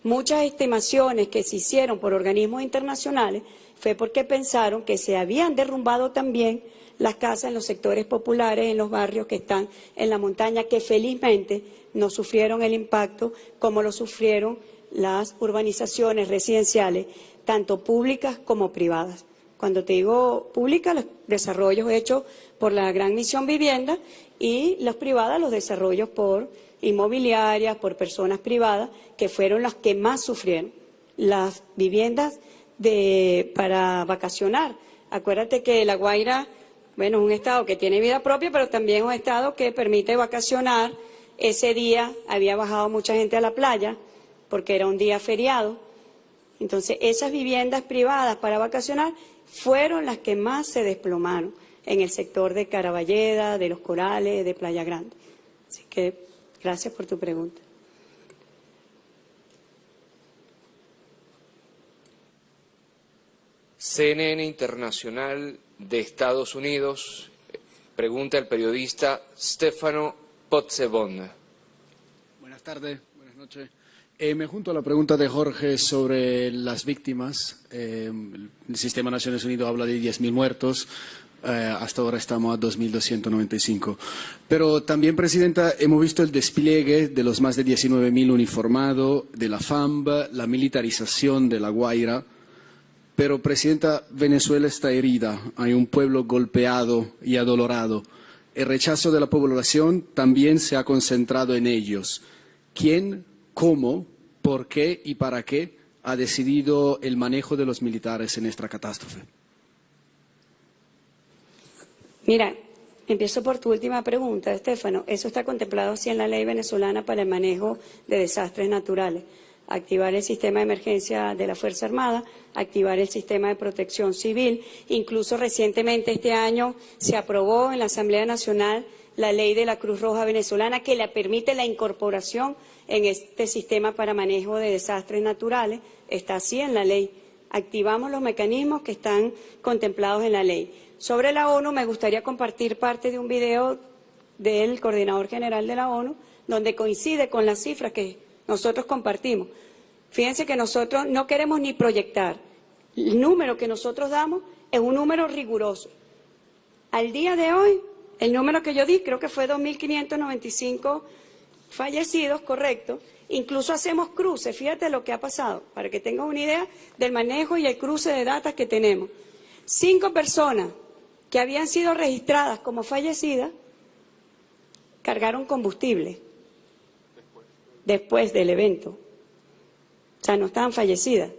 Muchas estimaciones que se hicieron por organismos internacionales fue porque pensaron que se habían derrumbado también las casas en los sectores populares, en los barrios que están en la montaña, que felizmente no sufrieron el impacto como lo sufrieron las urbanizaciones residenciales, tanto públicas como privadas. Cuando te digo públicas, los desarrollos hechos por la Gran Misión Vivienda, y las privadas, los desarrollos por inmobiliarias, por personas privadas, que fueron las que más sufrieron. Las viviendas para vacacionar. Acuérdate que La Guaira, bueno, es un estado que tiene vida propia, pero también es un estado que permite vacacionar. Ese día había bajado mucha gente a la playa, porque era un día feriado. Entonces, esas viviendas privadas para vacacionar fueron las que más se desplomaron en el sector de Caraballeda, de Los Corales, de Playa Grande. Así que, gracias por tu pregunta. CNN Internacional de Estados Unidos, pregunta el periodista Stefano Pozzebon. Buenas tardes, buenas noches. Me junto a la pregunta de Jorge sobre las víctimas. El Sistema de Naciones Unidas habla de 10.000 muertos. Hasta ahora estamos a 2.295. Pero también, Presidenta, hemos visto el despliegue de los más de 19.000 uniformados, de la FAMB, la militarización de La Guaira. Pero, Presidenta, Venezuela está herida. Hay un pueblo golpeado y adolorado. El rechazo de la población también se ha concentrado en ellos. ¿Quién, cómo, por qué y para qué ha decidido el manejo de los militares en esta catástrofe? Mira, empiezo por tu última pregunta, Estefano. Eso está contemplado así en la ley venezolana para el manejo de desastres naturales. Activar el sistema de emergencia de la Fuerza Armada, activar el sistema de protección civil. Incluso recientemente este año se aprobó en la Asamblea Nacional la ley de la Cruz Roja Venezolana, que le permite la incorporación en este sistema para manejo de desastres naturales. Está así en la ley. Activamos los mecanismos que están contemplados en la ley. Sobre la ONU, me gustaría compartir parte de un video del coordinador general de la ONU, donde coincide con las cifras que nosotros compartimos. Fíjense que nosotros no queremos ni proyectar. El número que nosotros damos es un número riguroso. Al día de hoy, el número que yo di, creo que fue 2.595 fallecidos, correcto. Incluso hacemos cruces, fíjate lo que ha pasado, para que tengas una idea del manejo y el cruce de datos que tenemos. 5 personas que habían sido registradas como fallecidas cargaron combustible después del evento. O sea, no estaban fallecidas.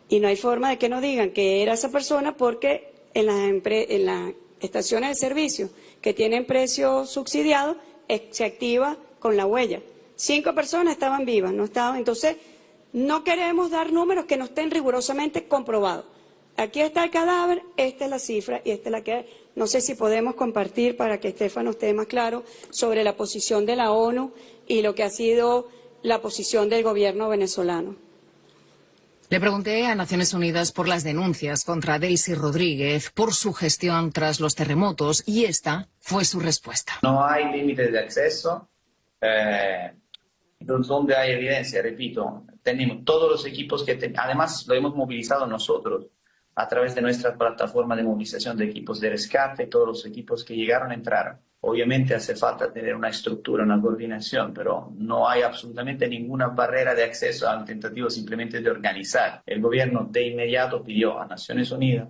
Y no hay forma de que nos digan que era esa persona, porque en las estaciones de servicio que tienen precio subsidiado se activa con la huella. 5 personas estaban vivas, no estaban. Entonces, no queremos dar números que no estén rigurosamente comprobados. Aquí está el cadáver, esta es la cifra y esta es la que hay. No sé si podemos compartir para que Estefano esté más claro sobre la posición de la ONU y lo que ha sido la posición del gobierno venezolano. Le pregunté a Naciones Unidas por las denuncias contra Delcy Rodríguez por su gestión tras los terremotos y esta fue su respuesta. No hay límites de acceso, donde hay evidencia, repito, tenemos todos los equipos además lo hemos movilizado nosotros a través de nuestra plataforma de movilización de equipos de rescate, todos los equipos que llegaron a entrar. Obviamente hace falta tener una estructura, una coordinación, pero no hay absolutamente ninguna barrera de acceso al tentativo simplemente de organizar. El gobierno de inmediato pidió a Naciones Unidas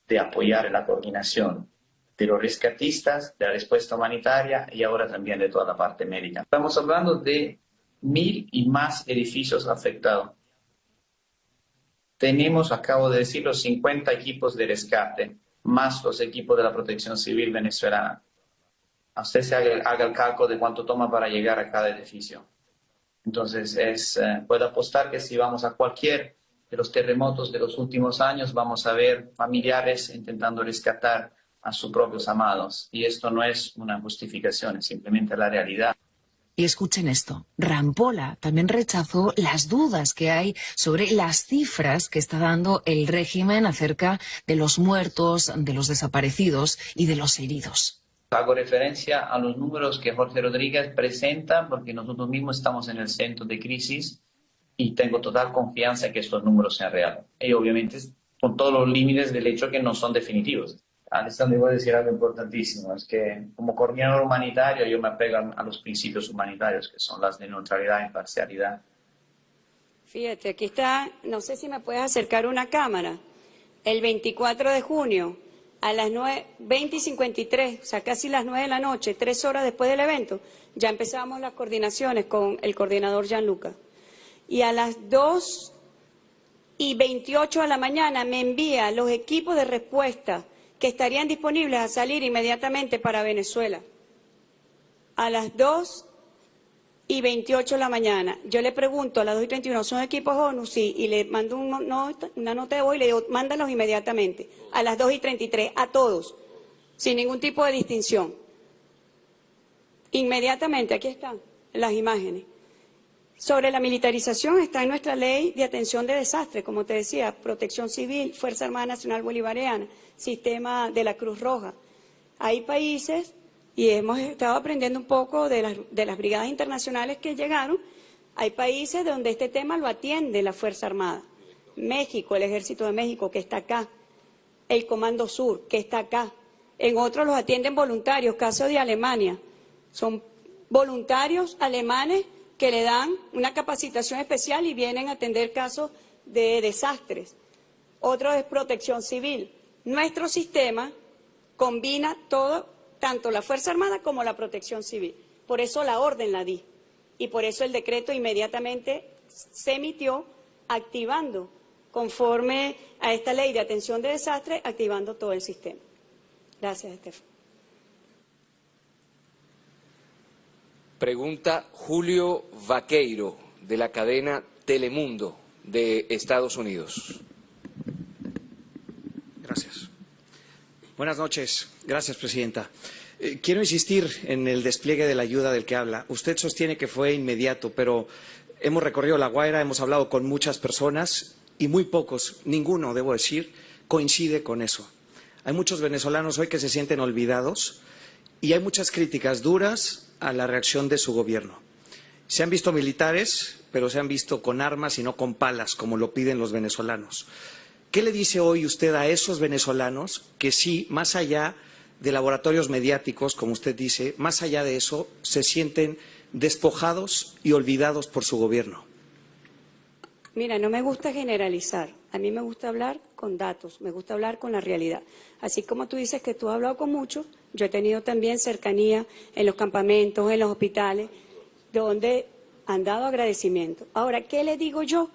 de apoyar la coordinación de los rescatistas, de la respuesta humanitaria y ahora también de toda la parte médica. Estamos hablando de 1000 y más edificios afectados. Tenemos, acabo de decirlo, 50 equipos de rescate, más los equipos de la Protección Civil venezolana. Usted se haga el cálculo de cuánto toma para llegar a cada edificio. Entonces, puedo apostar que si vamos a cualquier de los terremotos de los últimos años, vamos a ver familiares intentando rescatar a sus propios amados. Y esto no es una justificación, es simplemente la realidad. Y escuchen esto, Rampolla también rechazó las dudas que hay sobre las cifras que está dando el régimen acerca de los muertos, de los desaparecidos y de los heridos. Hago referencia a los números que Jorge Rodríguez presenta porque nosotros mismos estamos en el centro de crisis y tengo total confianza en que estos números sean reales. Y obviamente con todos los límites del hecho que no son definitivos. Alessandro, voy a decir algo importantísimo, es que como coordinador humanitario yo me apego a los principios humanitarios que son las de neutralidad e imparcialidad. Fíjate, aquí está, no sé si me puedes acercar una cámara, el 24 de junio a las 20:53, o sea, casi las 9 de la noche, 3 horas después del evento, ya empezamos las coordinaciones con el coordinador Gianluca. Y a las 2:28 de la mañana me envía los equipos de respuesta que estarían disponibles a salir inmediatamente para Venezuela. A las 2:28 de la mañana, yo le pregunto a las 2:31, ¿son equipos ONU? Sí, y le mando una nota de voz y le digo, mándalos inmediatamente, a las 2:33, a todos, sin ningún tipo de distinción. Inmediatamente, aquí están las imágenes. Sobre la militarización está en nuestra ley de atención de desastres, como te decía, Protección Civil, Fuerza Armada Nacional Bolivariana, Sistema de la Cruz Roja. Hay países, y hemos estado aprendiendo un poco de las brigadas internacionales que llegaron, hay países donde este tema lo atiende la Fuerza Armada. México, el Ejército de México, que está acá, el Comando Sur, que está acá. En otros los atienden voluntarios, caso de Alemania. Son voluntarios alemanes que le dan una capacitación especial y vienen a atender casos de desastres. Otro es Protección Civil. Nuestro sistema combina todo, tanto la Fuerza Armada como la Protección Civil. Por eso la orden la di y por eso el decreto inmediatamente se emitió activando, conforme a esta ley de atención de desastres, activando todo el sistema. Gracias, Estefan. Pregunta Julio Vaqueiro, de la cadena Telemundo de Estados Unidos. Gracias. Buenas noches. Gracias, Presidenta. Quiero insistir en el despliegue de la ayuda del que habla. Usted sostiene que fue inmediato, pero hemos recorrido La Guaira, hemos hablado con muchas personas y muy pocos, ninguno, debo decir, coincide con eso. Hay muchos venezolanos hoy que se sienten olvidados y hay muchas críticas duras a la reacción de su gobierno. Se han visto militares, pero se han visto con armas y no con palas, como lo piden los venezolanos. ¿Qué le dice hoy usted a esos venezolanos que sí, más allá de laboratorios mediáticos, como usted dice, más allá de eso, se sienten despojados y olvidados por su gobierno? Mira, no me gusta generalizar. A mí me gusta hablar con datos, me gusta hablar con la realidad. Así como tú dices que tú has hablado con muchos, yo he tenido también cercanía en los campamentos, en los hospitales, donde han dado agradecimiento. Ahora, ¿qué le digo yo?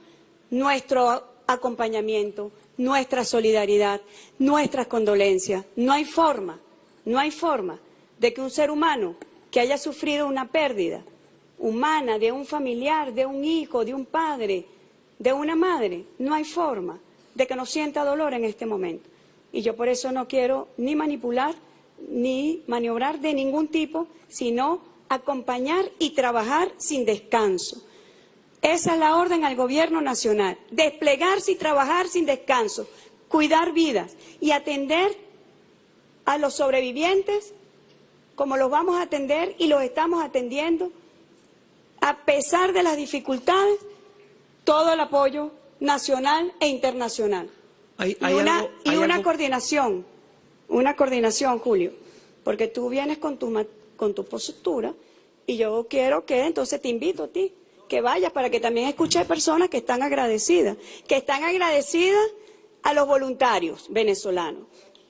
Nuestro acompañamiento, nuestra solidaridad, nuestras condolencias. No hay forma de que un ser humano que haya sufrido una pérdida humana de un familiar, de un hijo, de un padre, de una madre, no hay forma de que no sienta dolor en este momento. Y yo por eso no quiero ni manipular ni maniobrar de ningún tipo, sino acompañar y trabajar sin descanso. Esa es la orden al gobierno nacional, desplegarse y trabajar sin descanso, cuidar vidas y atender a los sobrevivientes como los vamos a atender y los estamos atendiendo, a pesar de las dificultades, todo el apoyo nacional e internacional. Y una coordinación, Julio, porque tú vienes con tu postura y yo quiero que, entonces te invito a ti, que vayas para que también escuche personas que están agradecidas a los voluntarios venezolanos,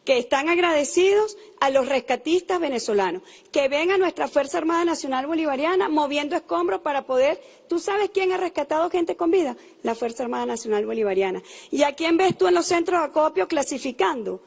que están agradecidos a los rescatistas venezolanos, que ven a nuestra Fuerza Armada Nacional Bolivariana moviendo escombros para poder... ¿Tú sabes quién ha rescatado gente con vida? La Fuerza Armada Nacional Bolivariana. ¿Y a quién ves tú en los centros de acopio clasificando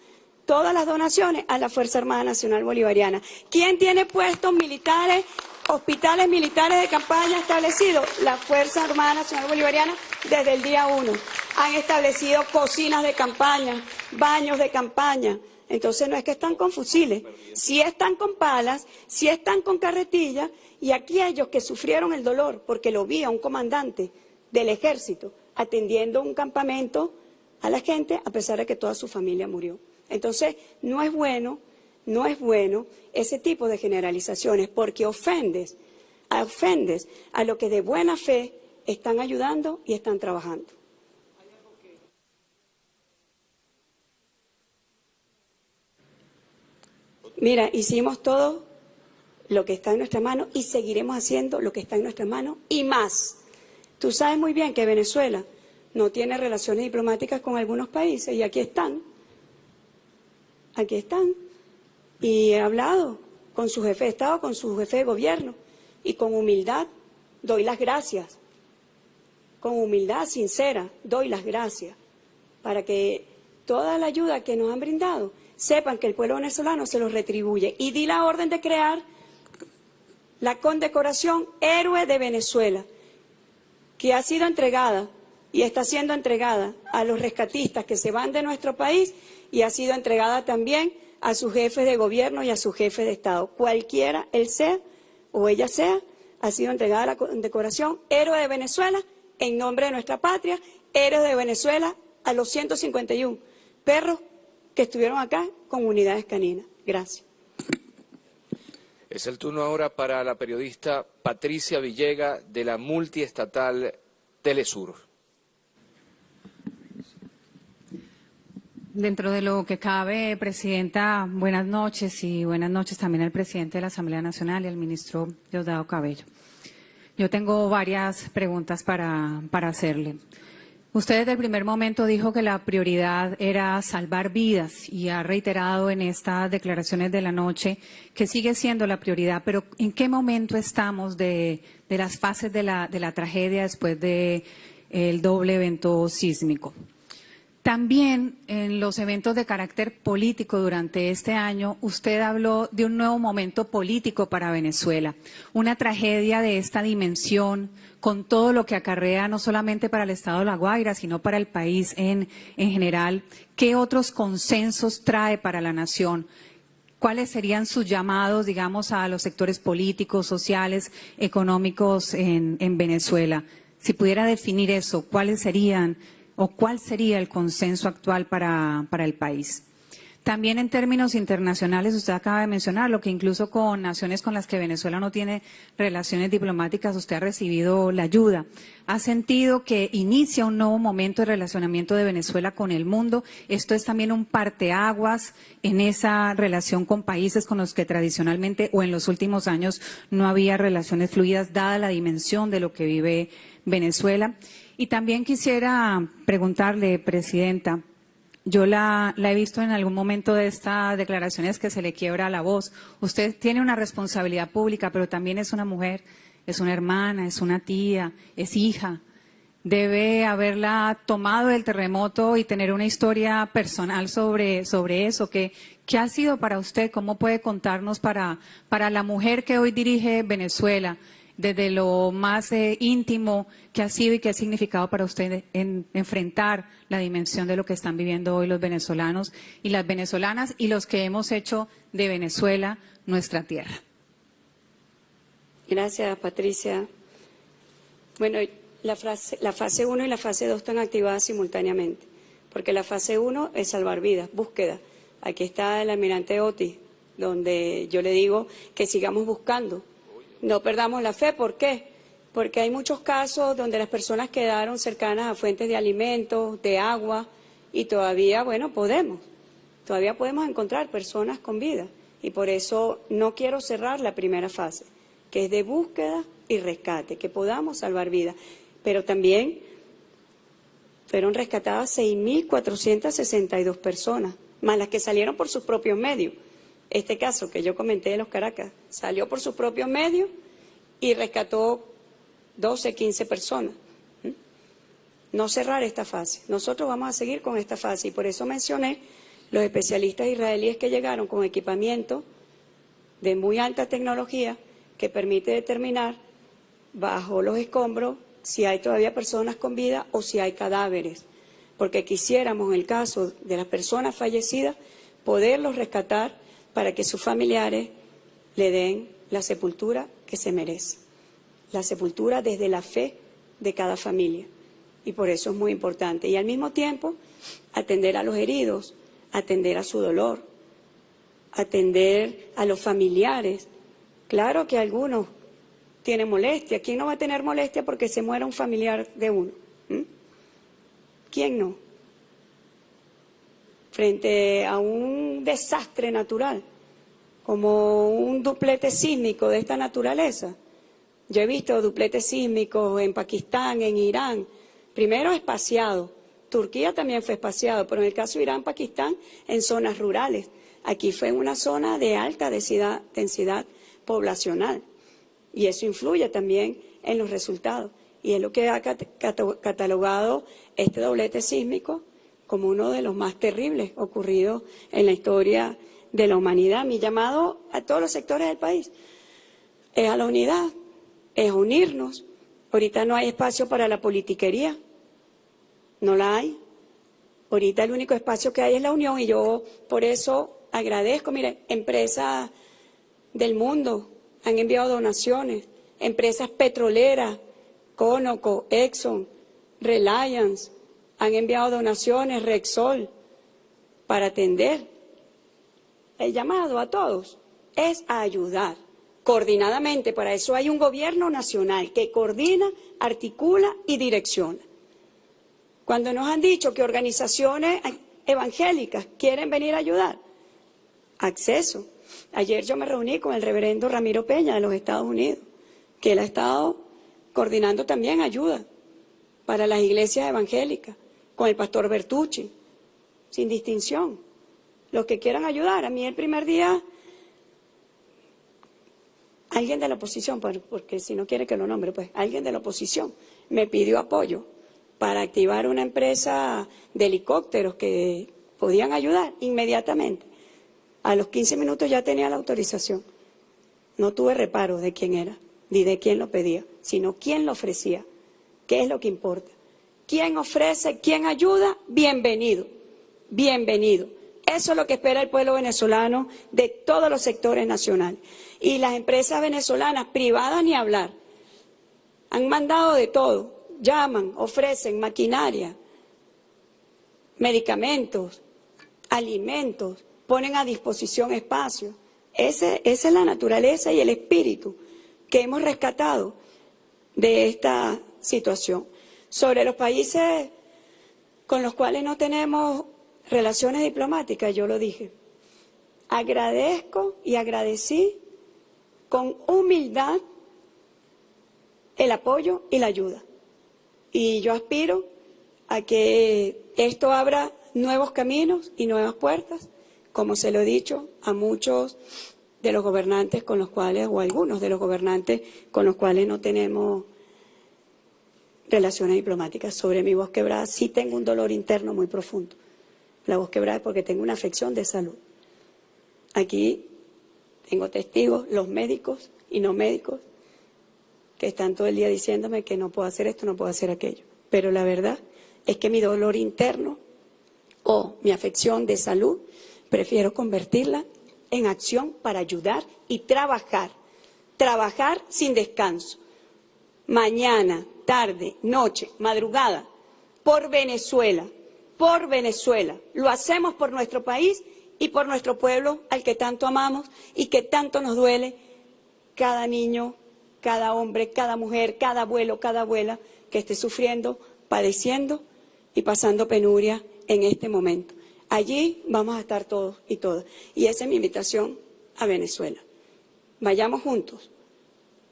todas las donaciones? A la Fuerza Armada Nacional Bolivariana. ¿Quién tiene puestos militares, hospitales militares de campaña establecidos? La Fuerza Armada Nacional Bolivariana desde el día 1. Han establecido cocinas de campaña, baños de campaña. Entonces no es que están con fusiles, sí están con palas, sí están con carretillas, y aquellos que sufrieron el dolor, porque lo vi a un comandante del ejército atendiendo un campamento a la gente, a pesar de que toda su familia murió. Entonces no es bueno ese tipo de generalizaciones, porque ofendes a lo que de buena fe están ayudando y están trabajando. Mira, hicimos todo lo que está en nuestra mano y seguiremos haciendo lo que está en nuestra mano y más. Tú sabes muy bien que Venezuela no tiene relaciones diplomáticas con algunos países y aquí están. Y he hablado con su jefe de Estado, con su jefe de gobierno y con humildad doy las gracias. Con humildad sincera doy las gracias para que toda la ayuda que nos han brindado sepan que el pueblo venezolano se los retribuye. Y di la orden de crear la condecoración Héroe de Venezuela, que ha sido entregada y está siendo entregada a los rescatistas que se van de nuestro país y ha sido entregada también a sus jefes de gobierno y a sus jefes de Estado. Cualquiera él sea o ella sea, ha sido entregada la condecoración Héroe de Venezuela en nombre de nuestra patria, Héroes de Venezuela a los 151 perros que estuvieron acá con unidades caninas. Gracias. Es el turno ahora para la periodista Patricia Villega de la multiestatal Telesur. Dentro de lo que cabe, Presidenta, buenas noches y buenas noches también al presidente de la Asamblea Nacional y al ministro Diosdado Cabello. Yo tengo varias preguntas para hacerle. Usted desde el primer momento dijo que la prioridad era salvar vidas y ha reiterado en estas declaraciones de la noche que sigue siendo la prioridad, pero ¿en qué momento estamos de las fases de la tragedia después del doble evento sísmico? También en los eventos de carácter político durante este año, usted habló de un nuevo momento político para Venezuela, una tragedia de esta dimensión, con todo lo que acarrea no solamente para el Estado de La Guaira, sino para el país en general. ¿Qué otros consensos trae para la nación? ¿Cuáles serían sus llamados, digamos, a los sectores políticos, sociales, económicos en Venezuela? Si pudiera definir eso, ¿cuáles serían o cuál sería el consenso actual para el país? También en términos internacionales, usted acaba de mencionar lo que incluso con naciones con las que Venezuela no tiene relaciones diplomáticas, usted ha recibido la ayuda. ¿Ha sentido que inicia un nuevo momento de relacionamiento de Venezuela con el mundo? Esto es también un parteaguas en esa relación con países con los que tradicionalmente o en los últimos años no había relaciones fluidas, dada la dimensión de lo que vive Venezuela. Y también quisiera preguntarle, Presidenta, yo la he visto en algún momento de estas declaraciones que se le quiebra la voz. Usted tiene una responsabilidad pública, pero también es una mujer, es una hermana, es una tía, es hija. Debe haberla tomado el terremoto y tener una historia personal sobre eso. ¿Qué ha sido para usted? ¿Cómo puede contarnos para la mujer que hoy dirige Venezuela? Desde lo más íntimo que ha sido y que ha significado para usted en enfrentar la dimensión de lo que están viviendo hoy los venezolanos y las venezolanas y los que hemos hecho de Venezuela nuestra tierra. Gracias, Patricia. Bueno, la fase 1 y la fase 2 están activadas simultáneamente, porque la fase 1 es salvar vidas, búsqueda. Aquí está el almirante Otis, donde yo le digo que sigamos buscando, no perdamos la fe. ¿Por qué? Porque hay muchos casos donde las personas quedaron cercanas a fuentes de alimentos, de agua, y todavía, todavía podemos encontrar personas con vida. Y por eso no quiero cerrar la primera fase, que es de búsqueda y rescate, que podamos salvar vidas. Pero también fueron rescatadas 6.462 personas, más las que salieron por sus propios medios. Este caso que yo comenté de los Caracas salió por sus propios medios y rescató 12, 15 personas. No cerrar esta fase. Nosotros vamos a seguir con esta fase y por eso mencioné los especialistas israelíes que llegaron con equipamiento de muy alta tecnología que permite determinar bajo los escombros si hay todavía personas con vida o si hay cadáveres. Porque quisiéramos, en el caso de las personas fallecidas, poderlos rescatar para que sus familiares le den la sepultura que se merece. La sepultura desde la fe de cada familia. Y por eso es muy importante. Y al mismo tiempo, atender a los heridos, atender a su dolor, atender a los familiares. Claro que algunos tienen molestia. ¿Quién no va a tener molestia porque se muera un familiar de uno? ¿Quién no? Frente a un desastre natural, como un duplete sísmico de esta naturaleza. Yo he visto dupletes sísmicos en Pakistán, en Irán, primero espaciado. Turquía también fue espaciado, pero en el caso de Irán, Pakistán, en zonas rurales. Aquí fue en una zona de alta densidad poblacional. Y eso influye también en los resultados. Y es lo que ha catalogado este doblete sísmico como uno de los más terribles ocurridos en la historia de la humanidad. Mi llamado a todos los sectores del país es a la unidad, es a unirnos. Ahorita no hay espacio para la politiquería, no la hay. Ahorita el único espacio que hay es la unión y yo por eso agradezco. Mire, empresas del mundo han enviado donaciones, empresas petroleras, Conoco, Exxon, Reliance, han enviado donaciones, Rexol, para atender. El llamado a todos es a ayudar coordinadamente. Para eso hay un gobierno nacional que coordina, articula y direcciona. Cuando nos han dicho que organizaciones evangélicas quieren venir a ayudar, acceso. Ayer yo me reuní con el reverendo Ramiro Peña de los Estados Unidos, que él ha estado coordinando también ayuda para las iglesias evangélicas, con el pastor Bertucci, sin distinción. Los que quieran ayudar. A mí el primer día, alguien de la oposición, porque si no quiere que lo nombre, pues alguien de la oposición me pidió apoyo para activar una empresa de helicópteros que podían ayudar inmediatamente. A los 15 minutos ya tenía la autorización. No tuve reparo de quién era, ni de quién lo pedía, sino quién lo ofrecía. ¿Qué es lo que importa? ¿Quién ofrece, quién ayuda? Bienvenido, bienvenido. Eso es lo que espera el pueblo venezolano de todos los sectores nacionales. Y las empresas venezolanas, privadas ni hablar, han mandado de todo. Llaman, ofrecen maquinaria, medicamentos, alimentos, ponen a disposición espacios. Esa es la naturaleza y el espíritu que hemos rescatado de esta situación. Sobre los países con los cuales no tenemos relaciones diplomáticas, yo lo dije. Agradezco y agradecí con humildad el apoyo y la ayuda. Y yo aspiro a que esto abra nuevos caminos y nuevas puertas, como se lo he dicho a muchos de los gobernantes con los cuales, o algunos de los gobernantes con los cuales no tenemos relaciones diplomáticas. Sobre mi voz quebrada sí tengo un dolor interno muy profundo. La voz quebrada es porque tengo una afección de salud. Aquí tengo testigos, los médicos y no médicos, que están todo el día diciéndome que no puedo hacer esto, no puedo hacer aquello. Pero la verdad es que mi dolor interno o mi afección de salud, prefiero convertirla en acción para ayudar y trabajar sin descanso. Mañana, tarde, noche, madrugada, por Venezuela, por Venezuela. Lo hacemos por nuestro país y por nuestro pueblo al que tanto amamos y que tanto nos duele cada niño, cada hombre, cada mujer, cada abuelo, cada abuela que esté sufriendo, padeciendo y pasando penuria en este momento. Allí vamos a estar todos y todas. Y esa es mi invitación a Venezuela. Vayamos juntos,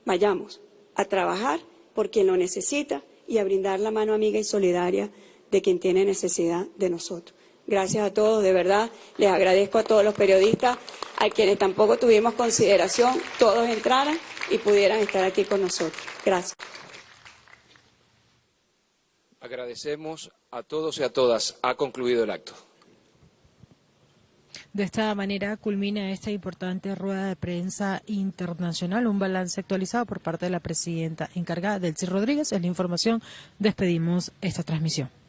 vayamos a trabajar por quien lo necesita y a brindar la mano amiga y solidaria de quien tiene necesidad de nosotros. Gracias a todos, de verdad, les agradezco a todos los periodistas, a quienes tampoco tuvimos consideración, todos entraran y pudieran estar aquí con nosotros. Gracias. Agradecemos a todos y a todas. Ha concluido el acto. De esta manera culmina esta importante rueda de prensa internacional, un balance actualizado por parte de la presidenta encargada, Delcy Rodríguez. Es la información. Despedimos esta transmisión.